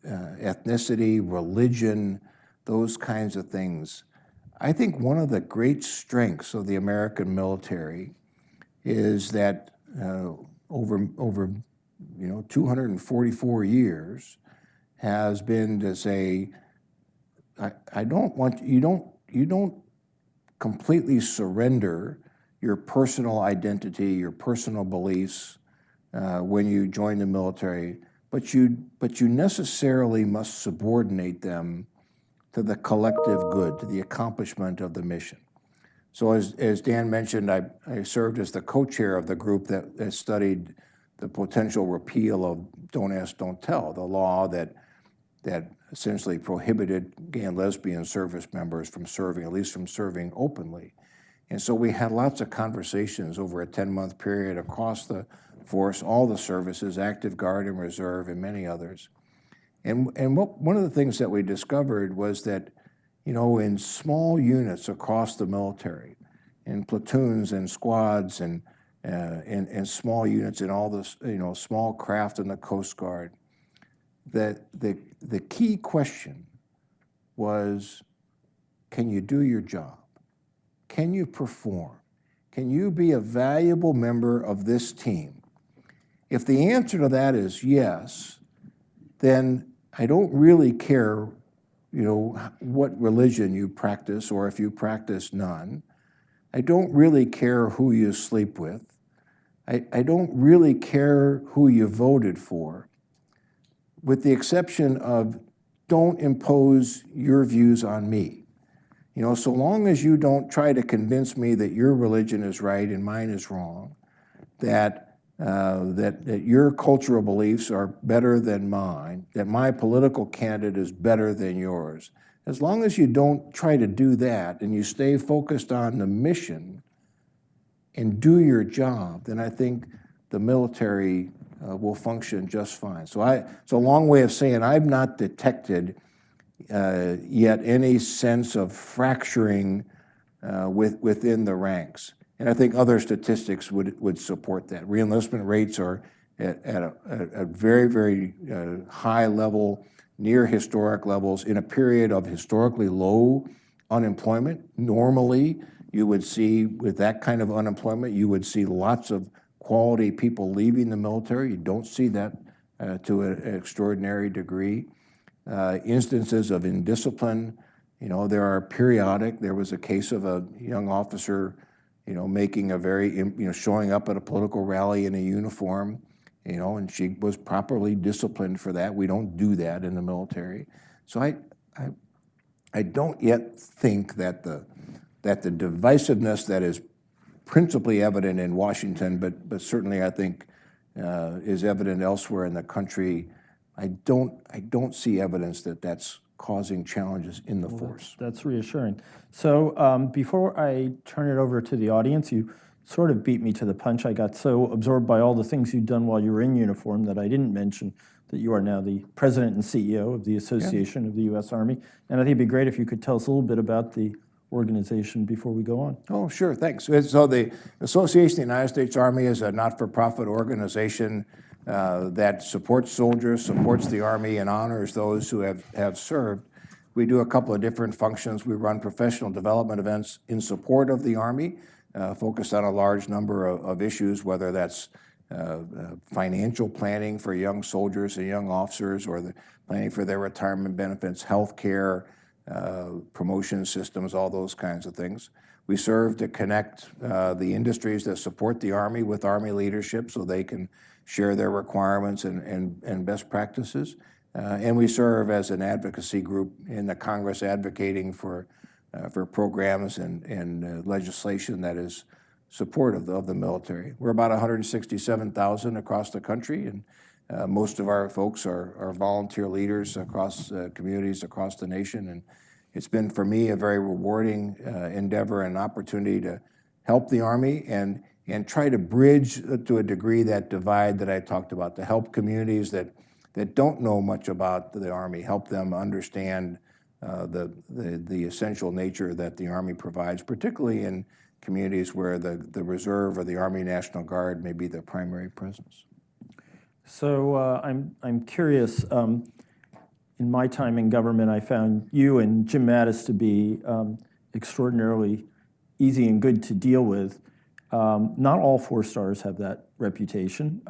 ethnicity, religion, those kinds of things. I think one of the great strengths of the American military is that over 244 years has been to say, I don't want you don't completely surrender your personal identity, your personal beliefs when you join the military, but you necessarily must subordinate them to the collective good, to the accomplishment of the mission. So as Dan mentioned, I served as the co-chair of the group that studied the potential repeal of Don't Ask, Don't Tell, the law that essentially prohibited gay and lesbian service members from serving, at least from serving openly. And so we had lots of conversations over a 10-month period across the force, all the services, active guard and reserve, and many others. And one of the things that we discovered was that, in small units across the military, in platoons and squads and small units in all this, small craft in the Coast Guard, that the key question was, can you do your job? Can you perform? Can you be a valuable member of this team? If the answer to that is yes, then I don't really care, what religion you practice, or if you practice none. I don't really care who you sleep with. I don't really care who you voted for, with the exception of don't impose your views on me. So long as you don't try to convince me that your religion is right and mine is wrong, that your cultural beliefs are better than mine, that my political candidate is better than yours, as long as you don't try to do that and you stay focused on the mission and do your job, then I think the military will function just fine. So it's a long way of saying I've not detected yet any sense of fracturing within the ranks. And I think other statistics would support that. Reenlistment rates are at a very, very high level, near historic levels, in a period of historically low unemployment. Normally, you would see, with that kind of unemployment, you would see lots of quality people leaving the military. You don't see that to an extraordinary degree. Instances of indiscipline, there are periodic. There was a case of a young officer, making a very, showing up at a political rally in a uniform and she was properly disciplined for that. We don't do that in the military. So I don't yet think that the divisiveness that is principally evident in Washington, but certainly I think is evident elsewhere in the country, I don't see evidence that that's causing challenges in the force. That's reassuring. So before I turn it over to the audience, you sort of beat me to the punch. I got so absorbed by all the things you'd done while you were in uniform that I didn't mention that you are now the president and CEO of the Association of the U.S. Army. And I think it'd be great if you could tell us a little bit about the organization before we go on. Oh, sure, thanks. So the Association of the United States Army is a not-for-profit organization that supports soldiers, supports the Army, and honors those who have served. We do a couple of different functions. We run professional development events in support of the Army, focused on a large number of issues, whether that's financial planning for young soldiers and young officers, or the planning for their retirement benefits, health care, promotion systems, all those kinds of things. We serve to connect the industries that support the Army with Army leadership so they can share their requirements and best practices. And we serve as an advocacy group in the Congress advocating for programs and legislation that is supportive of the military. We're about 167,000 across the country, and most of our folks are volunteer leaders across communities across the nation. And it's been, for me, a very rewarding endeavor and opportunity to help the Army and try to bridge to a degree that divide that I talked about, to help communities that don't know much about the Army, help them understand the essential nature that the Army provides, particularly in communities where the Reserve or the Army National Guard may be the primary presence. So I'm curious. In my time in government, I found you and Jim Mattis to be extraordinarily easy and good to deal with. Not all 4-stars have that reputation.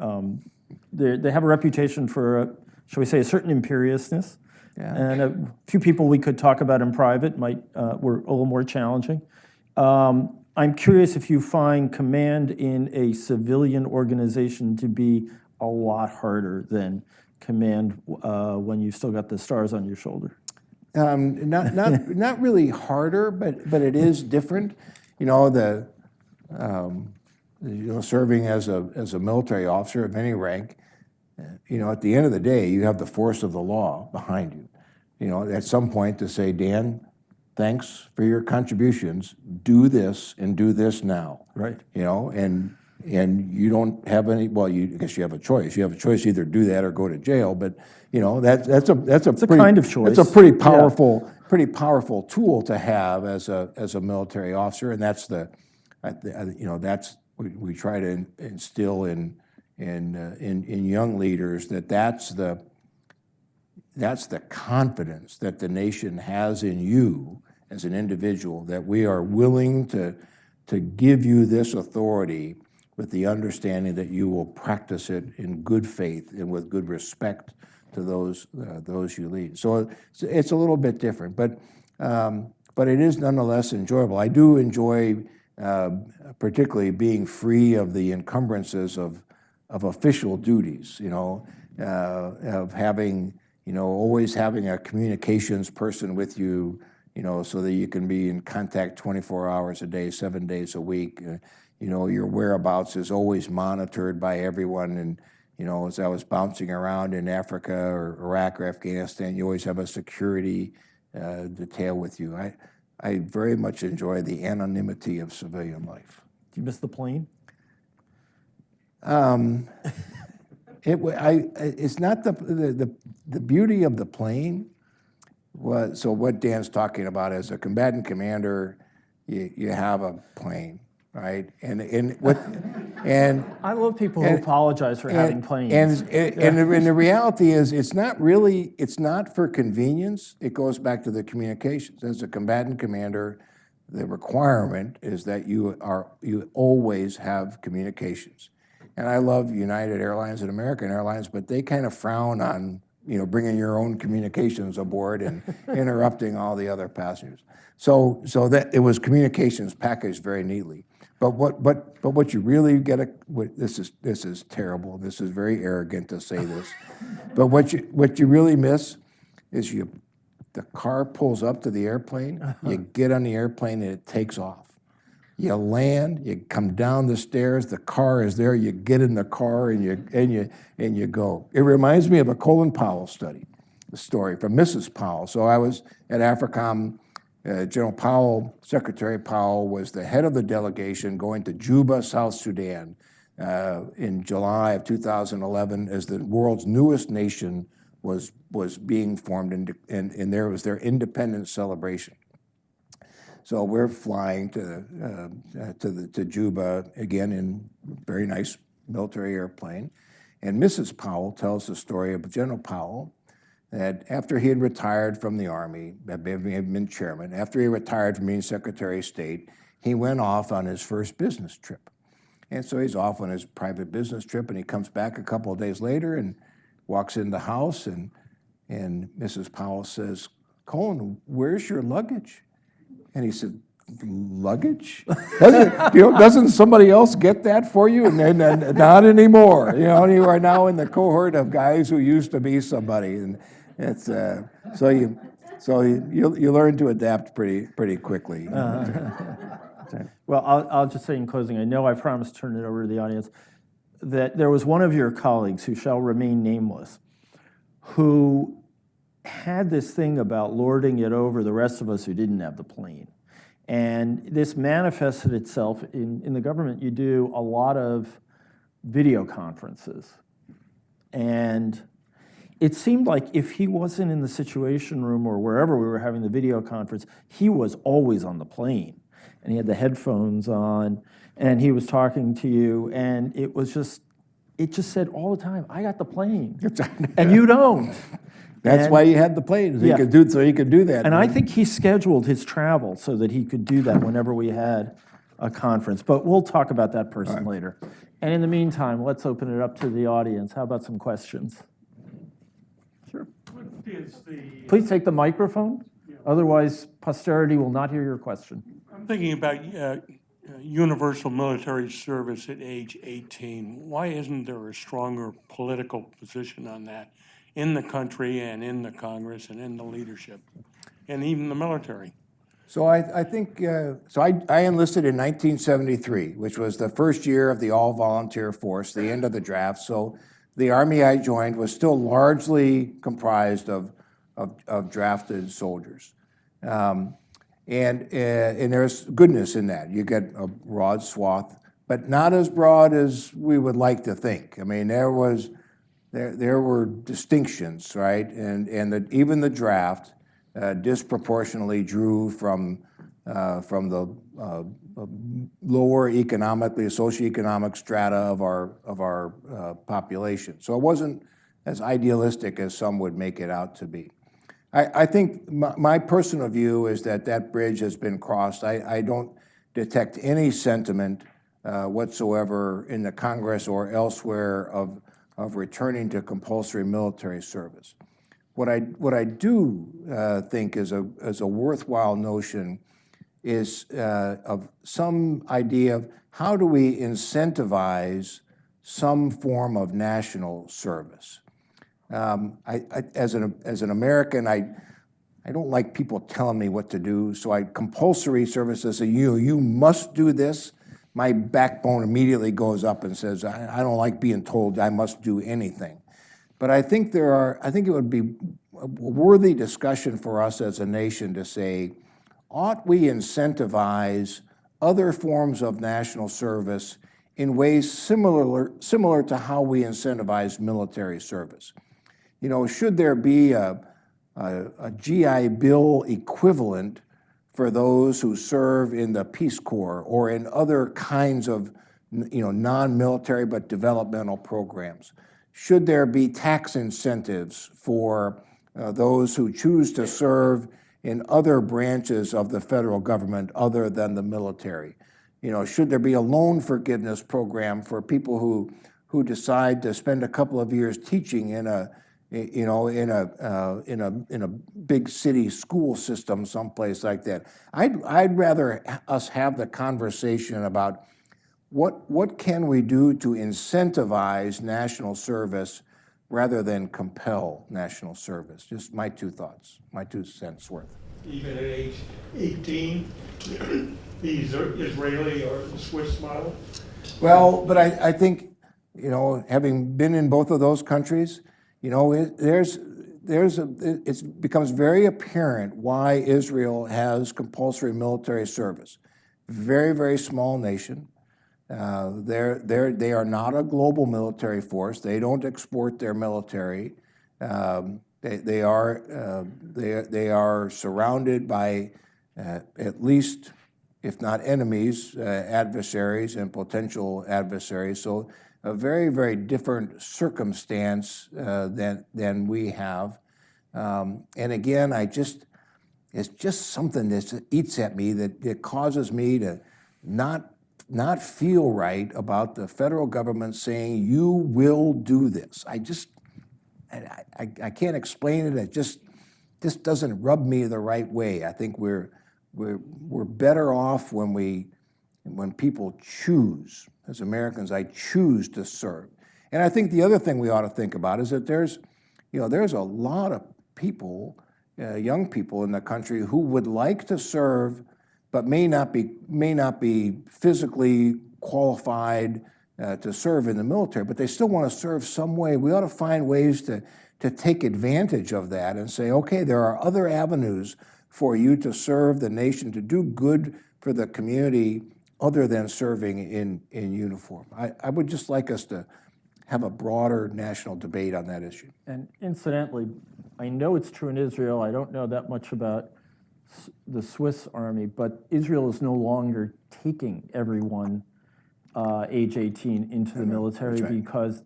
They have a reputation for, shall we say, a certain imperiousness. Yeah. And a few people we could talk about in private were a little more challenging. I'm curious if you find command in a civilian organization to be a lot harder than command when you've still got the stars on your shoulder. Not really harder, but it is different. Serving as a military officer of any rank, at the end of the day, you have the force of the law behind you. At some point to say, Dan, thanks for your contributions. Do this and do this now. Right. And you don't have any. Well, I guess you have a choice. You have a choice: either do that or go to jail. But that's a pretty, kind of choice. It's a pretty powerful tool to have as a military officer, and that's we try to instill in young leaders that's the confidence that the nation has in you as an individual, that we are willing to give you this authority with the understanding that you will practice it in good faith and with good respect to those you lead. So it's a little bit different, but it is nonetheless enjoyable. I do enjoy particularly being free of the encumbrances of official duties, of having, always having a communications person with you, so that you can be in contact 24 hours a day, 7 days a week. Your whereabouts is always monitored by everyone. And, as I was bouncing around in Africa or Iraq or Afghanistan, you always have a security detail with you. I very much enjoy the anonymity of civilian life. Do you miss the plane? It's not the beauty of the plane. So what Dan's talking about, as a combatant commander, you have a plane, right? And I love people who apologize for having planes. And the reality is, it's not for convenience. It goes back to the communications. As a combatant commander, the requirement is that you always have communications. And I love United Airlines and American Airlines, but they kind of frown on bringing your own communications aboard and interrupting all the other passengers. So that it was communications packaged very neatly. But what you really get, this is terrible. This is very arrogant to say this. But what you really miss is the car pulls up to the airplane, you get on the airplane and it takes off. You land, you come down the stairs, the car is there, you get in the car and you go. It reminds me of a Colin Powell story from Mrs. Powell. So I was at AFRICOM. General Powell, Secretary Powell, was the head of the delegation going to Juba, South Sudan, in July of 2011, as the world's newest nation was being formed, and there was their independence celebration. So we're flying to Juba again in a very nice military airplane, and Mrs. Powell tells the story of General Powell, that after he had retired from the Army, having been chairman, after he retired from being Secretary of State, he went off on his first business trip. And so he's off on his private business trip, and he comes back a couple of days later and walks in the house, and Mrs. Powell says, "Colin, where's your luggage?" And he said, "Luggage? Doesn't somebody else get that for you?" And not anymore. You are now in the cohort of guys who used to be somebody, and it's so you learn to adapt pretty quickly. Well, I'll just say in closing, I know I promised to turn it over to the audience, that there was one of your colleagues, who shall remain nameless, who had this thing about lording it over the rest of us who didn't have the plane. And this manifested itself in the government. You do a lot of video conferences. And it seemed like if he wasn't in the Situation Room or wherever we were having the video conference, he was always on the plane. And he had the headphones on, and he was talking to you, and it just said all the time, "I got the plane," and you don't. That's why you had the plane, so you could do that. And I think he scheduled his travel so that he could do that whenever we had a conference. But we'll talk about that person later. And in the meantime, let's open it up to the audience. How about some questions? Sure. Please take the microphone. Otherwise, posterity will not hear your question. I'm thinking about universal military service at age 18. Why isn't there a stronger political position on that in the country and in the Congress and in the leadership and even the military? So I think, I enlisted in 1973, which was the first year of the all-volunteer force, the end of the draft. So the Army I joined was still largely comprised of drafted soldiers. And there's goodness in that. You get a broad swath, but not as broad as we would like to think. I mean, there were distinctions, right? And even the draft disproportionately drew from the lower economically, socioeconomic strata of our population. So it wasn't as idealistic as some would make it out to be. I think my personal view is that bridge has been crossed. I don't detect any sentiment whatsoever in the Congress or elsewhere of returning to compulsory military service. What I do think is a worthwhile notion is of some idea of how do we incentivize some form of national service. As an American, I don't like people telling me what to do, so compulsory services say, you must do this. My backbone immediately goes up and says, I don't like being told I must do anything. But I think it would be a worthy discussion for us as a nation to say, ought we incentivize other forms of national service in ways similar to how we incentivize military service? Should there be a GI Bill equivalent for those who serve in the Peace Corps or in other kinds of non-military but developmental programs? Should there be tax incentives for those who choose to serve in other branches of the federal government other than the military? Should there be a loan forgiveness program for people who decide to spend a couple of years teaching in you know, in a big city school system, someplace like that. I'd rather us have the conversation about what can we do to incentivize national service rather than compel national service. Just my two thoughts, my 2 cents worth. Even at age 18, the Israeli or the Swiss model? Well, but I think, you know, having been in both of those countries, you know, it becomes very apparent why Israel has compulsory military service. Very, very small nation. They are not a global military force. They don't export their military. They are surrounded by at least, if not enemies, adversaries and potential adversaries. So a very, very different circumstance than we have. And again, it's just something that eats at me, that causes me to not feel right about the federal government saying, you will do this. I can't explain it. It just doesn't rub me the right way. I think we're better off when people choose. As Americans, I choose to serve. And I think the other thing we ought to think about is that there's a lot of people, young people in the country who would like to serve, but may not be physically qualified to serve in the military, but they still want to serve some way. We ought to find ways to take advantage of that and say, okay, there are other avenues for you to serve the nation, to do good for the community other than serving in uniform. I would just like us to have a broader national debate on that issue. And incidentally, I know it's true in Israel. I don't know that much about the Swiss army, but Israel is no longer taking everyone age 18 into the military because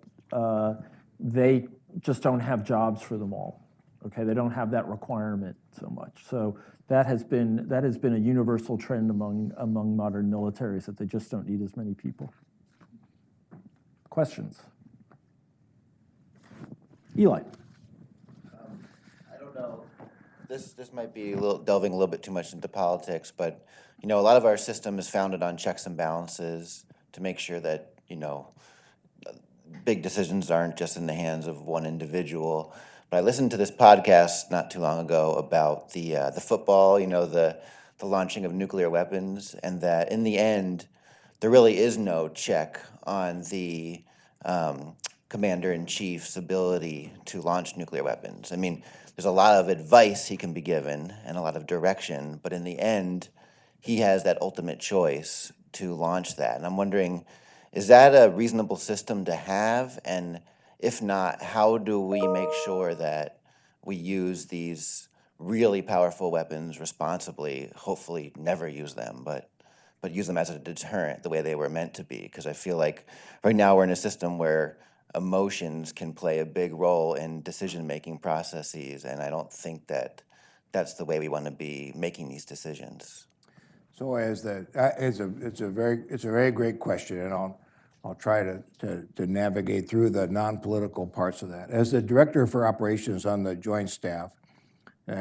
they just don't have jobs for them all. Okay, they don't have that requirement so much. So that has been a universal trend among modern militaries, that they just don't need as many people. Questions? Eli. I don't know. This might be delving a little bit too much into politics, but you know, a lot of our system is founded on checks and balances to make sure that, you know, big decisions aren't just in the hands of one individual. But I listened to this podcast not too long ago about the football, you know, the launching of nuclear weapons, and that in the end, there really is no check on the commander-in-chief's ability to launch nuclear weapons. I mean, there's a lot of advice he can be given and a lot of direction, but in the end, he has that ultimate choice to launch that. And I'm wondering, is that a reasonable system to have? And if not, how do we make sure that we use these really powerful weapons responsibly, hopefully never use them, but use them as a deterrent the way they were meant to be? Because I feel like right now we're in a system where emotions can play a big role in decision-making processes, and I don't think that that's the way we want to be making these decisions. So it's a very great question, and I'll try to navigate through the non-political parts of that. As the director for operations on the Joint Staff,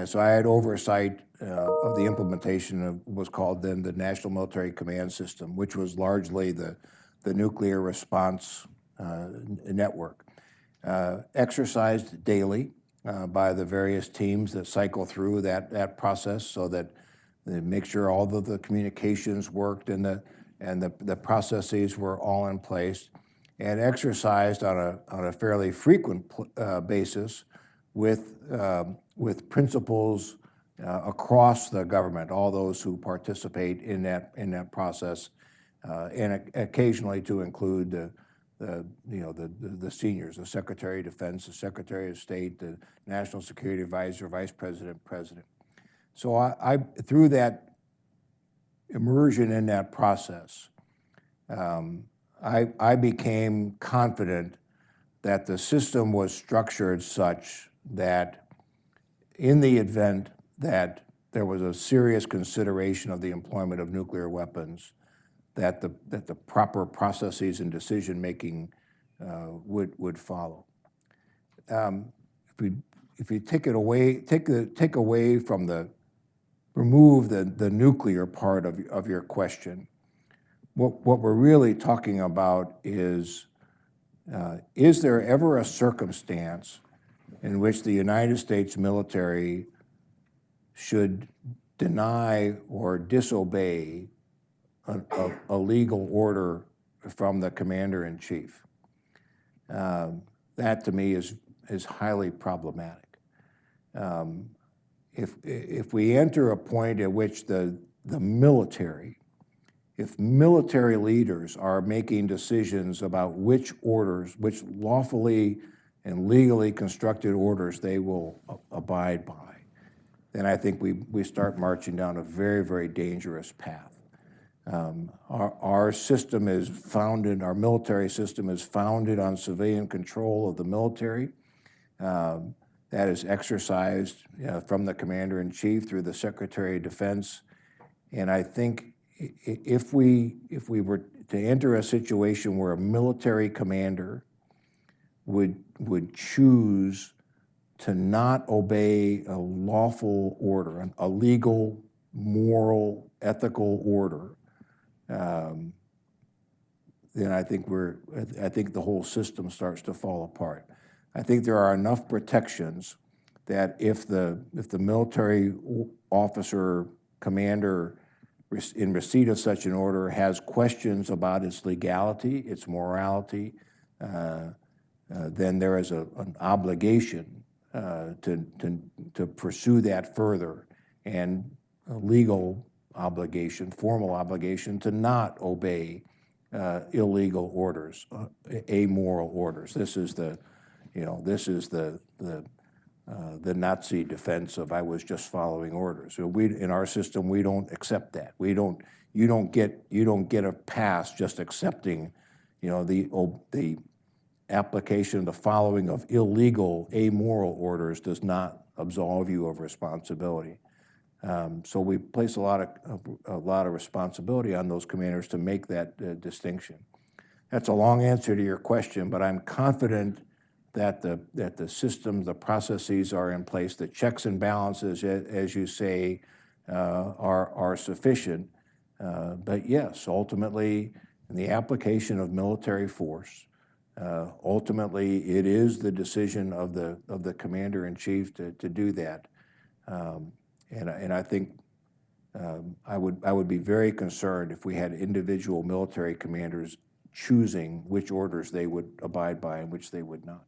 so I had oversight of the implementation of what was called then the National Military Command System, which was largely the nuclear response network, exercised daily by the various teams that cycle through that process, so that they make sure all of the communications worked and the processes were all in place, and exercised on a fairly frequent basis with principals across the government, all those who participate in that process, and occasionally to include the seniors, the Secretary of Defense, the Secretary of State, the National Security Advisor, Vice President, President. So I through that immersion in that process, I became confident that the system was structured such that in the event that there was a serious consideration of the employment of nuclear weapons, that the proper processes and decision-making would follow. If if you take it away, take away from remove the nuclear part of your question, what we're really talking about is there ever a circumstance in which the United States military should deny or disobey a legal order from the commander-in-chief? That to me is highly problematic. If we enter a point at which the military, if military leaders are making decisions about which lawfully and legally constructed orders they will abide by, then I think we start marching down a very, very dangerous path. Our system is founded, our military system is founded on civilian control of the military. That is exercised from the commander-in-chief through the Secretary of Defense. And I think if we were to enter a situation where a military commander would choose to not obey a lawful order, a legal, moral, ethical order, then I think the whole system starts to fall apart. I think there are enough protections that if the military officer, commander, in receipt of such an order has questions about its legality, its morality, then there is an obligation to pursue that further, and a legal obligation, formal obligation, to not obey illegal orders, amoral orders. This is the Nazi defense of I was just following orders. So in our system, we don't accept that. You don't get a pass just accepting, the application, the following of illegal, amoral orders does not absolve you of responsibility. So we place a lot of responsibility on those commanders to make that distinction. That's a long answer to your question, but I'm confident that the systems, the processes are in place, the checks and balances, as you say, are sufficient. But yes, ultimately, in the application of military force, ultimately it is the decision of the commander-in-chief to do that. And I think I would be very concerned if we had individual military commanders choosing which orders they would abide by and which they would not.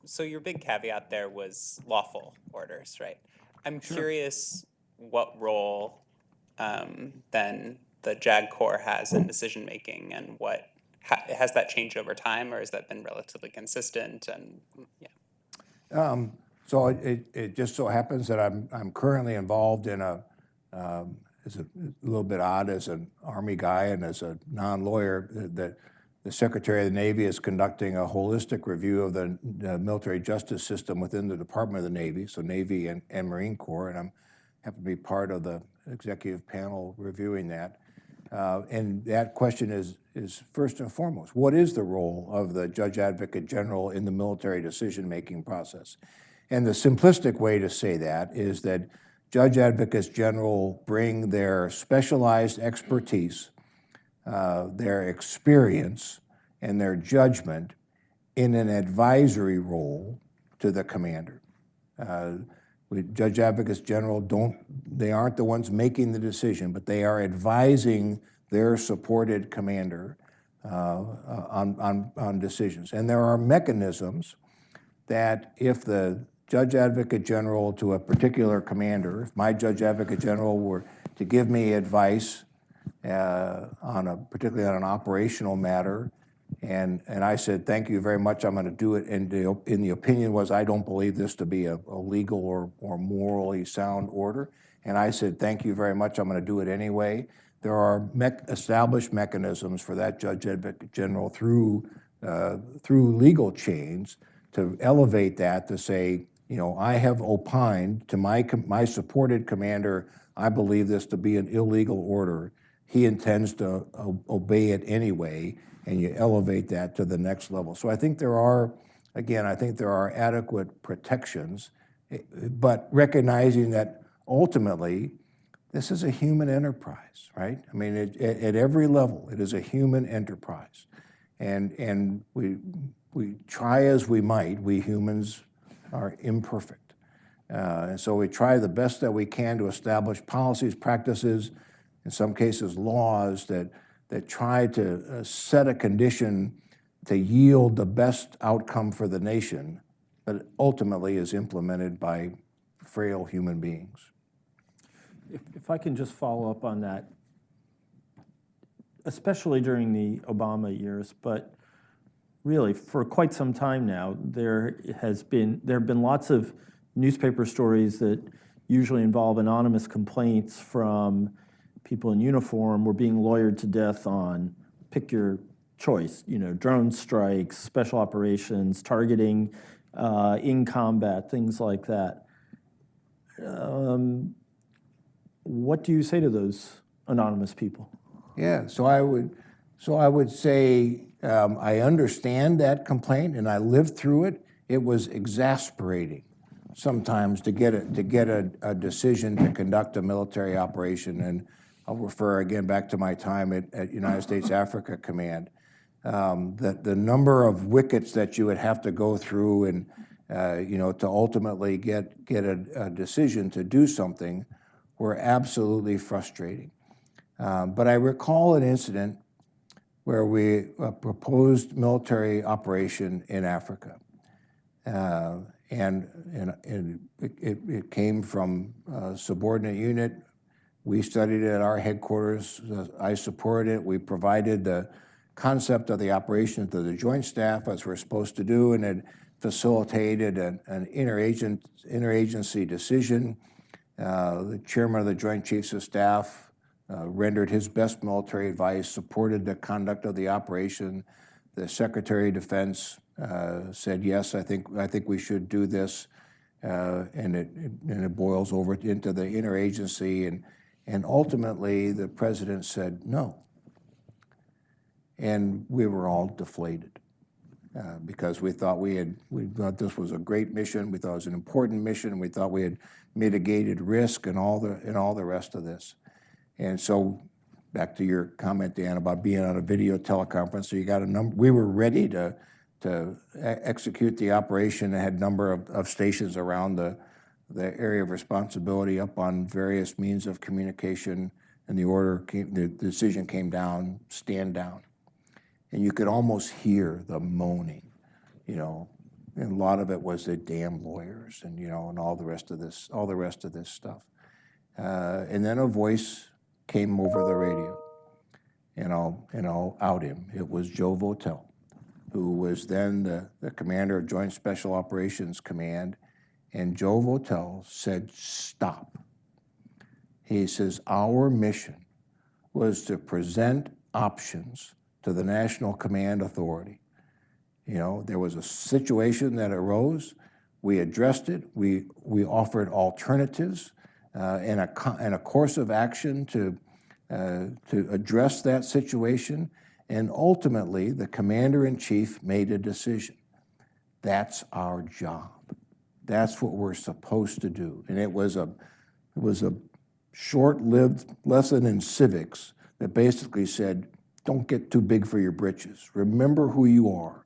So your big caveat there was lawful orders, right? I'm curious what role then the JAG Corps has in decision making, and has that changed over time, or has that been relatively consistent? And yeah. So it just so happens that I'm currently involved in it's a little bit odd as an Army guy and as a non-lawyer, that the Secretary of the Navy is conducting a holistic review of the military justice system within the Department of the Navy, so Navy and Marine Corps, and I happen to be part of the executive panel reviewing that. And that question is first and foremost, what is the role of the Judge Advocate General in the military decision-making process? And the simplistic way to say that is that Judge Advocates General bring their specialized expertise, their experience, and their judgment in an advisory role to the commander. Judge Advocates General they aren't the ones making the decision, but they are advising their supported commander on decisions. And there are mechanisms that if the Judge Advocate General to a particular commander, if my Judge Advocate General were to give me advice particularly on an operational matter, and I said, thank you very much, I'm going to do it, and the opinion was, I don't believe this to be a legal or morally sound order, and I said, thank you very much, I'm going to do it anyway. There are established mechanisms for that Judge Advocate General through legal chains to elevate that, to say, I have opined to my supported commander, I believe this to be an illegal order, he intends to obey it anyway, and you elevate that to the next level. So I think there are, again, I think there are adequate protections, but recognizing that ultimately, this is a human enterprise, right? I mean, at every level, it is a human enterprise. And we try as we might, we humans are imperfect. And so we try the best that we can to establish policies, practices, in some cases laws that try to set a condition to yield the best outcome for the nation, but ultimately is implemented by frail human beings. If I can just follow up on that, especially during the Obama years, but really for quite some time now, there have been lots of newspaper stories that usually involve anonymous complaints from people in uniform. We're being lawyered to death on, pick your choice, drone strikes, special operations, targeting in combat, things like that. What do you say to those anonymous people? Yeah, so I would say I understand that complaint, and I lived through it. It was exasperating sometimes to get a decision to conduct a military operation, and I'll refer again back to my time at United States Africa Command. The number of wickets that you would have to go through, and to ultimately get a decision to do something, were absolutely frustrating. But I recall an incident where we proposed military operation in Africa. And it came from a subordinate unit. We studied it at our headquarters. I supported it. We provided the concept of the operation to the Joint Staff, as we're supposed to do, and it facilitated an interagency decision. The chairman of the Joint Chiefs of Staff rendered his best military advice, supported the conduct of the operation. The Secretary of Defense said, yes, I think we should do this, and it boils over into the interagency, and ultimately the president said no. And we were all deflated because we thought this was a great mission, we thought it was an important mission, we thought we had mitigated risk and all the rest of this. And so, back to your comment, Dan, about being on a video teleconference, so you got a number. We were ready to execute the operation. It had a number of stations around the area of responsibility up on various means of communication, and the decision came down, stand down. And you could almost hear the moaning, and a lot of it was the damn lawyers and, and all the rest of this stuff. And then a voice came over the radio, and I'll out him. It was Joe Votel, who was then the commander of Joint Special Operations Command, and Joe Votel said, stop. He says, our mission was to present options to the National Command Authority. There was a situation that arose, we addressed it, we offered alternatives, and a course of action to address that situation, and ultimately the commander-in-chief made a decision. That's our job. That's what we're supposed to do. And it was a short-lived lesson in civics that basically said, don't get too big for your britches. Remember who you are.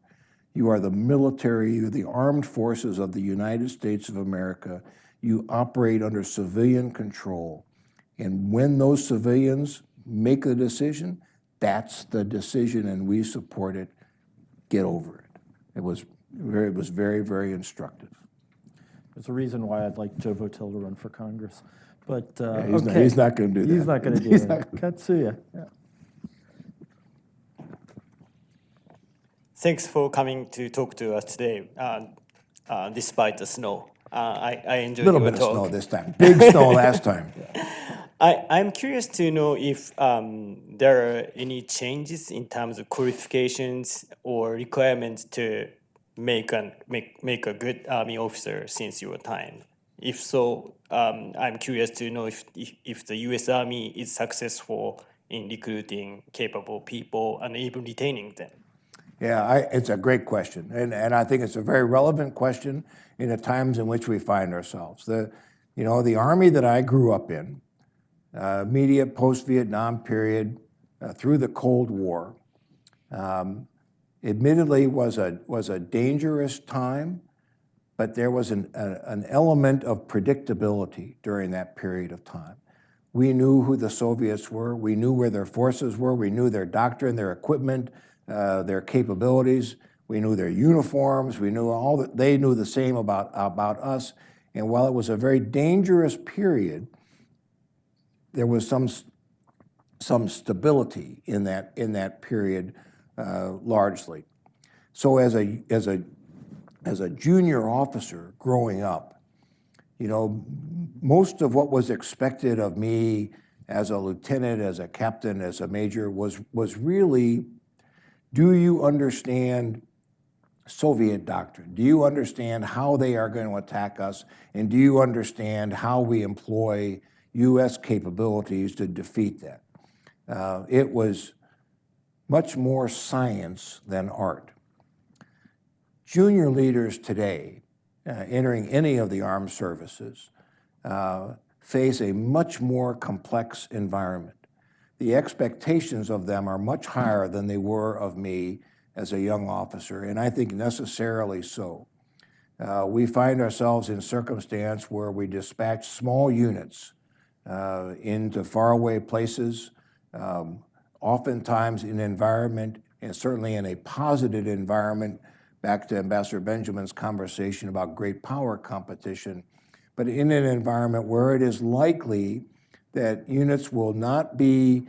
You are the military, you're the armed forces of the United States of America. You operate under civilian control. And when those civilians make the decision, that's the decision, and we support it. Get over it. It was very, very instructive. There's a reason why I'd like Joe Votel to run for Congress. But He's not going to do that. He's not going to do that. Katsuya. Yeah. Thanks for coming to talk to us today, despite the snow. I enjoyed your talk. A little bit of snow this time. Big snow last time. I'm curious to know if there are any changes in terms of qualifications or requirements to make a good Army officer since your time. If so, I'm curious to know if the U.S. Army is successful in recruiting capable people and even retaining them? Yeah, it's a great question, and I think it's a very relevant question in the times in which we find ourselves. The Army that I grew up in, immediate post-Vietnam period, through the Cold War, admittedly was a dangerous time, but there was an element of predictability during that period of time. We knew who the Soviets were. We knew where their forces were. We knew their doctrine, their equipment, their capabilities. We knew their uniforms. We knew all that. They knew the same about us. And while it was a very dangerous period, there was some stability in that period, largely. So as a junior officer growing up, most of what was expected of me as a lieutenant, as a captain, as a major was really, do you understand Soviet doctrine? Do you understand how they are going to attack us? And do you understand how we employ U.S. capabilities to defeat that? It was much more science than art. Junior leaders today, entering any of the armed services, face a much more complex environment. The expectations of them are much higher than they were of me as a young officer, and I think necessarily so. We find ourselves in circumstance where we dispatch small units into faraway places, oftentimes in an environment, and certainly in a positive environment, back to Ambassador Benjamin's conversation about great power competition, but in an environment where it is likely that units will not be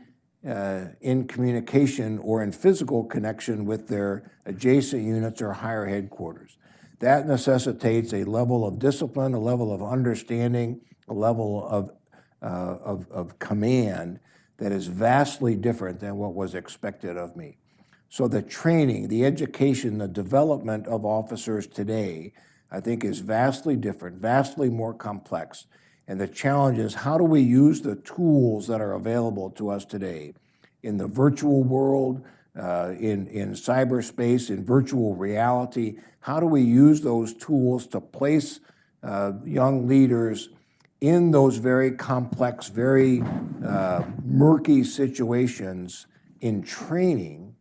in communication or in physical connection with their adjacent units or higher headquarters. That necessitates a level of discipline, a level of understanding, a level of command that is vastly different than what was expected of me. So the training, the education, the development of officers today, I think is vastly different, vastly more complex. And the challenge is, how do we use the tools that are available to us today in the virtual world, in cyberspace, in virtual reality? How do we use those tools to place young leaders in those very complex, very murky situations in training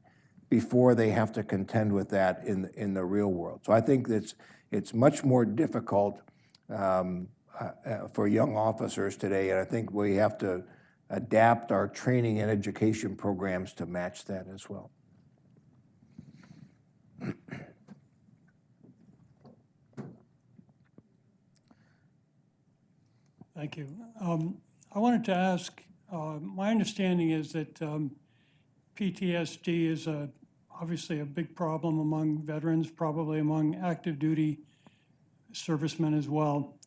before they have to contend with that in the real world? So I think it's much more difficult for young officers today, and I think we have to adapt our training and education programs to match that as well. Thank you. I wanted to ask, my understanding is that PTSD is obviously a big problem among veterans, probably among active duty servicemen as well.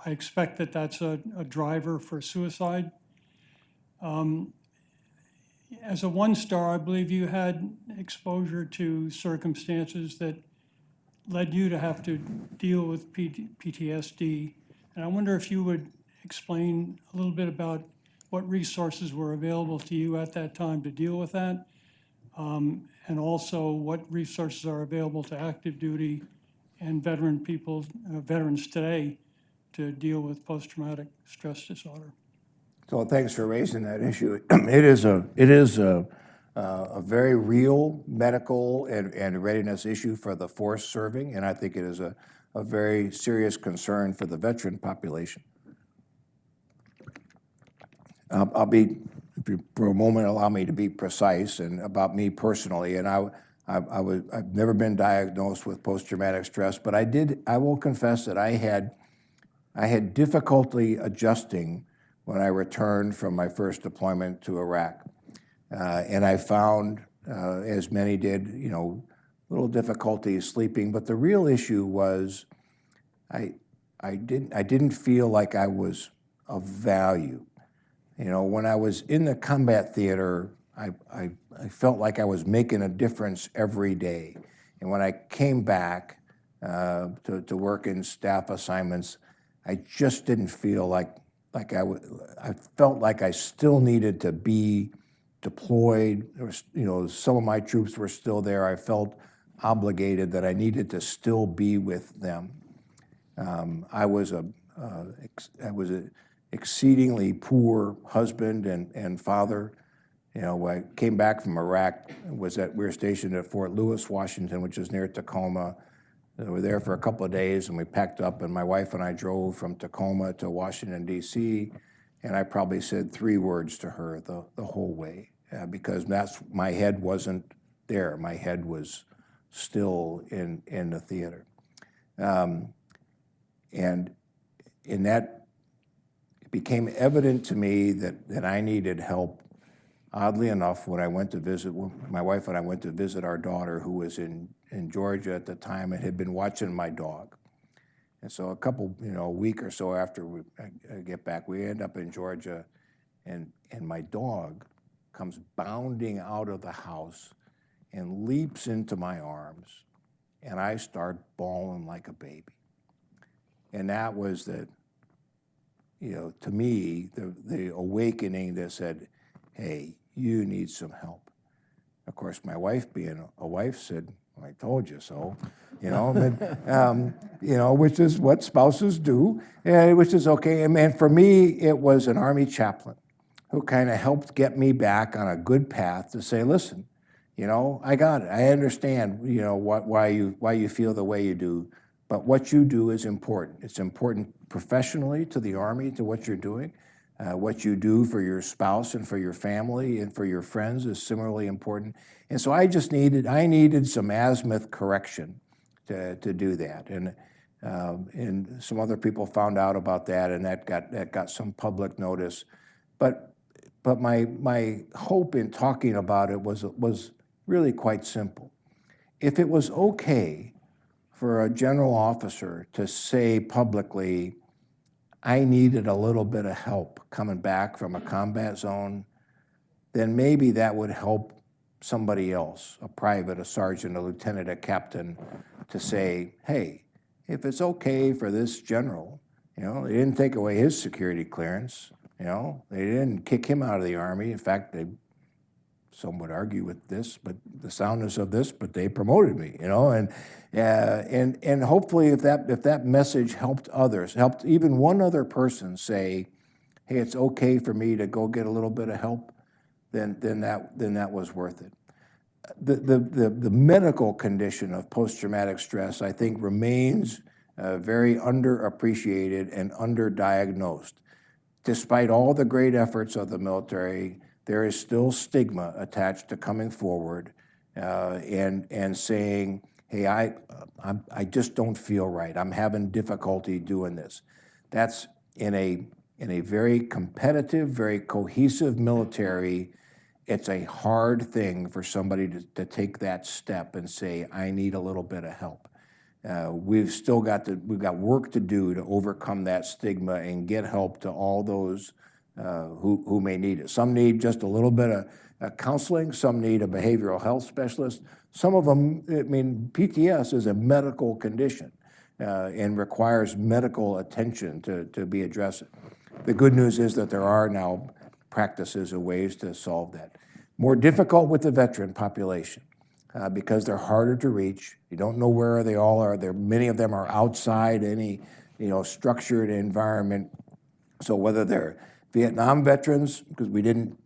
I expect that that's a driver for suicide. As a one-star, I believe you had exposure to circumstances that led you to have to deal with PTSD. And I wonder if you would explain a little bit about what resources were available to you at that time to deal with that, and also what resources are available to active duty and veterans today to deal with post-traumatic stress disorder. So thanks for raising that issue. It is a very real medical and readiness issue for the force serving, and I think it is a very serious concern for the veteran population. I'll be, if you for a moment allow me to be precise and about me personally, and I've never been diagnosed with post-traumatic stress, but I will confess that I had difficulty adjusting when I returned from my first deployment to Iraq. And I found, as many did, little difficulty sleeping, but the real issue was I didn't feel like I was of value. When I was in the combat theater, I felt like I was making a difference every day. And when I came back to work in staff assignments, I just didn't feel like I felt like I still needed to be deployed. There was, some of my troops were still there. I felt obligated that I needed to still be with them. I was a exceedingly poor husband and father. When I came back from Iraq, we were stationed at Fort Lewis, Washington, which is near Tacoma. We were there for a couple of days, and we packed up, and my wife and I drove from Tacoma to Washington, D.C., and I probably said 3 words to her the whole way, because my head wasn't there. My head was still in the theater. And in that, it became evident to me that I needed help. Oddly enough, when my wife and I went to visit our daughter, who was in Georgia at the time and had been watching my dog. And so a week or so after I get back, we end up in Georgia, and my dog comes bounding out of the house and leaps into my arms, and I start bawling like a baby. And that was to me, the awakening that said, hey, you need some help. Of course, my wife, being a wife, said, well, I told you so, which is what spouses do, which is okay. And for me, it was an Army chaplain who kind of helped get me back on a good path to say, listen, I got it. I understand, why you feel the way you do, but what you do is important. It's important professionally to the Army, to what you're doing. What you do for your spouse and for your family and for your friends is similarly important. And so I needed some azimuth correction to do that. And some other people found out about that, and that got some public notice. But my hope in talking about it was really quite simple. If it was okay for a general officer to say publicly, I needed a little bit of help coming back from a combat zone, then maybe that would help somebody else, a private, a sergeant, a lieutenant, a captain, to say, hey, if it's okay for this general, they didn't take away his security clearance, they didn't kick him out of the Army. In fact, some would argue with this, but the soundness of this, but they promoted me, and hopefully if that message helped others, helped even one other person say, hey, it's okay for me to go get a little bit of help, then that was worth it. The medical condition of post-traumatic stress, I think, remains very underappreciated and underdiagnosed. Despite all the great efforts of the military, there is still stigma attached to coming forward and saying, hey, I just don't feel right. I'm having difficulty doing this. That's in a very competitive, very cohesive military. It's a hard thing for somebody to take that step and say, I need a little bit of help. We've got work to do to overcome that stigma and get help to all those who may need it. Some need just a little bit of counseling. Some need a behavioral health specialist. Some of them, PTS is a medical condition and requires medical attention to be addressed. The good news is that there are now practices and ways to solve that. More difficult with the veteran population because they're harder to reach. You don't know where they all are. Many of them are outside any structured environment. So whether they're Vietnam veterans, because we didn't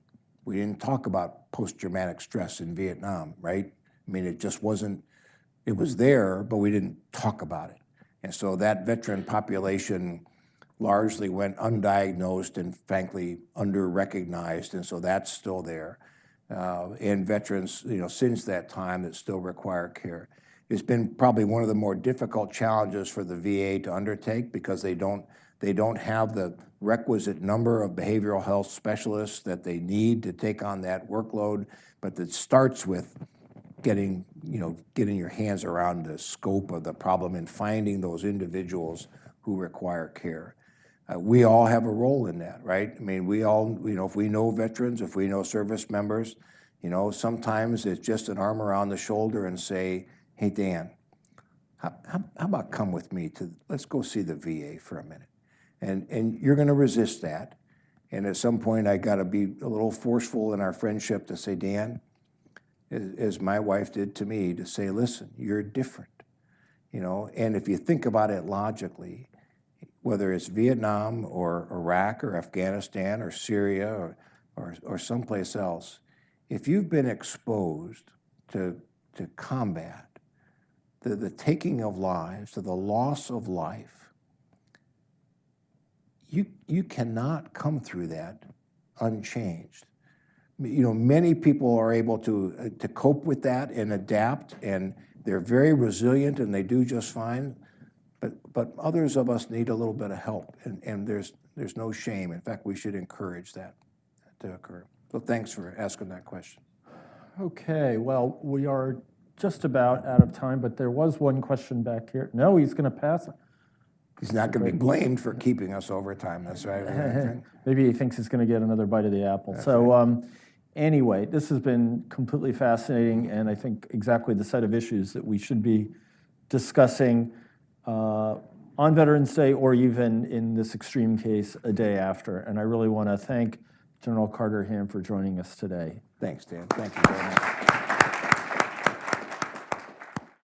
talk about post-traumatic stress in Vietnam, right? It just wasn't, it was there, but we didn't talk about it. And so that veteran population largely went undiagnosed and frankly under-recognized, and so that's still there. And veterans, since that time that still require care. It's been probably one of the more difficult challenges for the VA to undertake because they don't have the requisite number of behavioral health specialists that they need to take on that workload, but it starts with getting your hands around the scope of the problem and finding those individuals who require care. We all have a role in that, right? We all, if we know veterans, if we know service members, sometimes it's just an arm around the shoulder and say, hey, Dan, how about come with me let's go see the VA for a minute. And you're going to resist that. And at some point, I got to be a little forceful in our friendship to say, Dan, as my wife did to me, to say, listen, you're different. You know, and if you think about it logically, whether it's Vietnam or Iraq or Afghanistan or Syria or someplace else, if you've been exposed to combat, the taking of lives, to the loss of life, you cannot come through that unchanged. You know, many people are able to cope with that and adapt, and they're very resilient and they do just fine. But others of us need a little bit of help, and there's no shame. In fact, we should encourage that to occur. So thanks for asking that question. Okay, well, we are just about out of time, but there was one question back here. No, he's going to pass. He's not going to be blamed for keeping us over time. That's right. Maybe he thinks he's going to get another bite of the apple. Anyway, this has been completely fascinating, and I think exactly the set of issues that we should be discussing on Veterans Day, or even in this extreme case, a day after. And I really want to thank General Carter Ham for joining us today. Thanks, Dan. Thank you very much.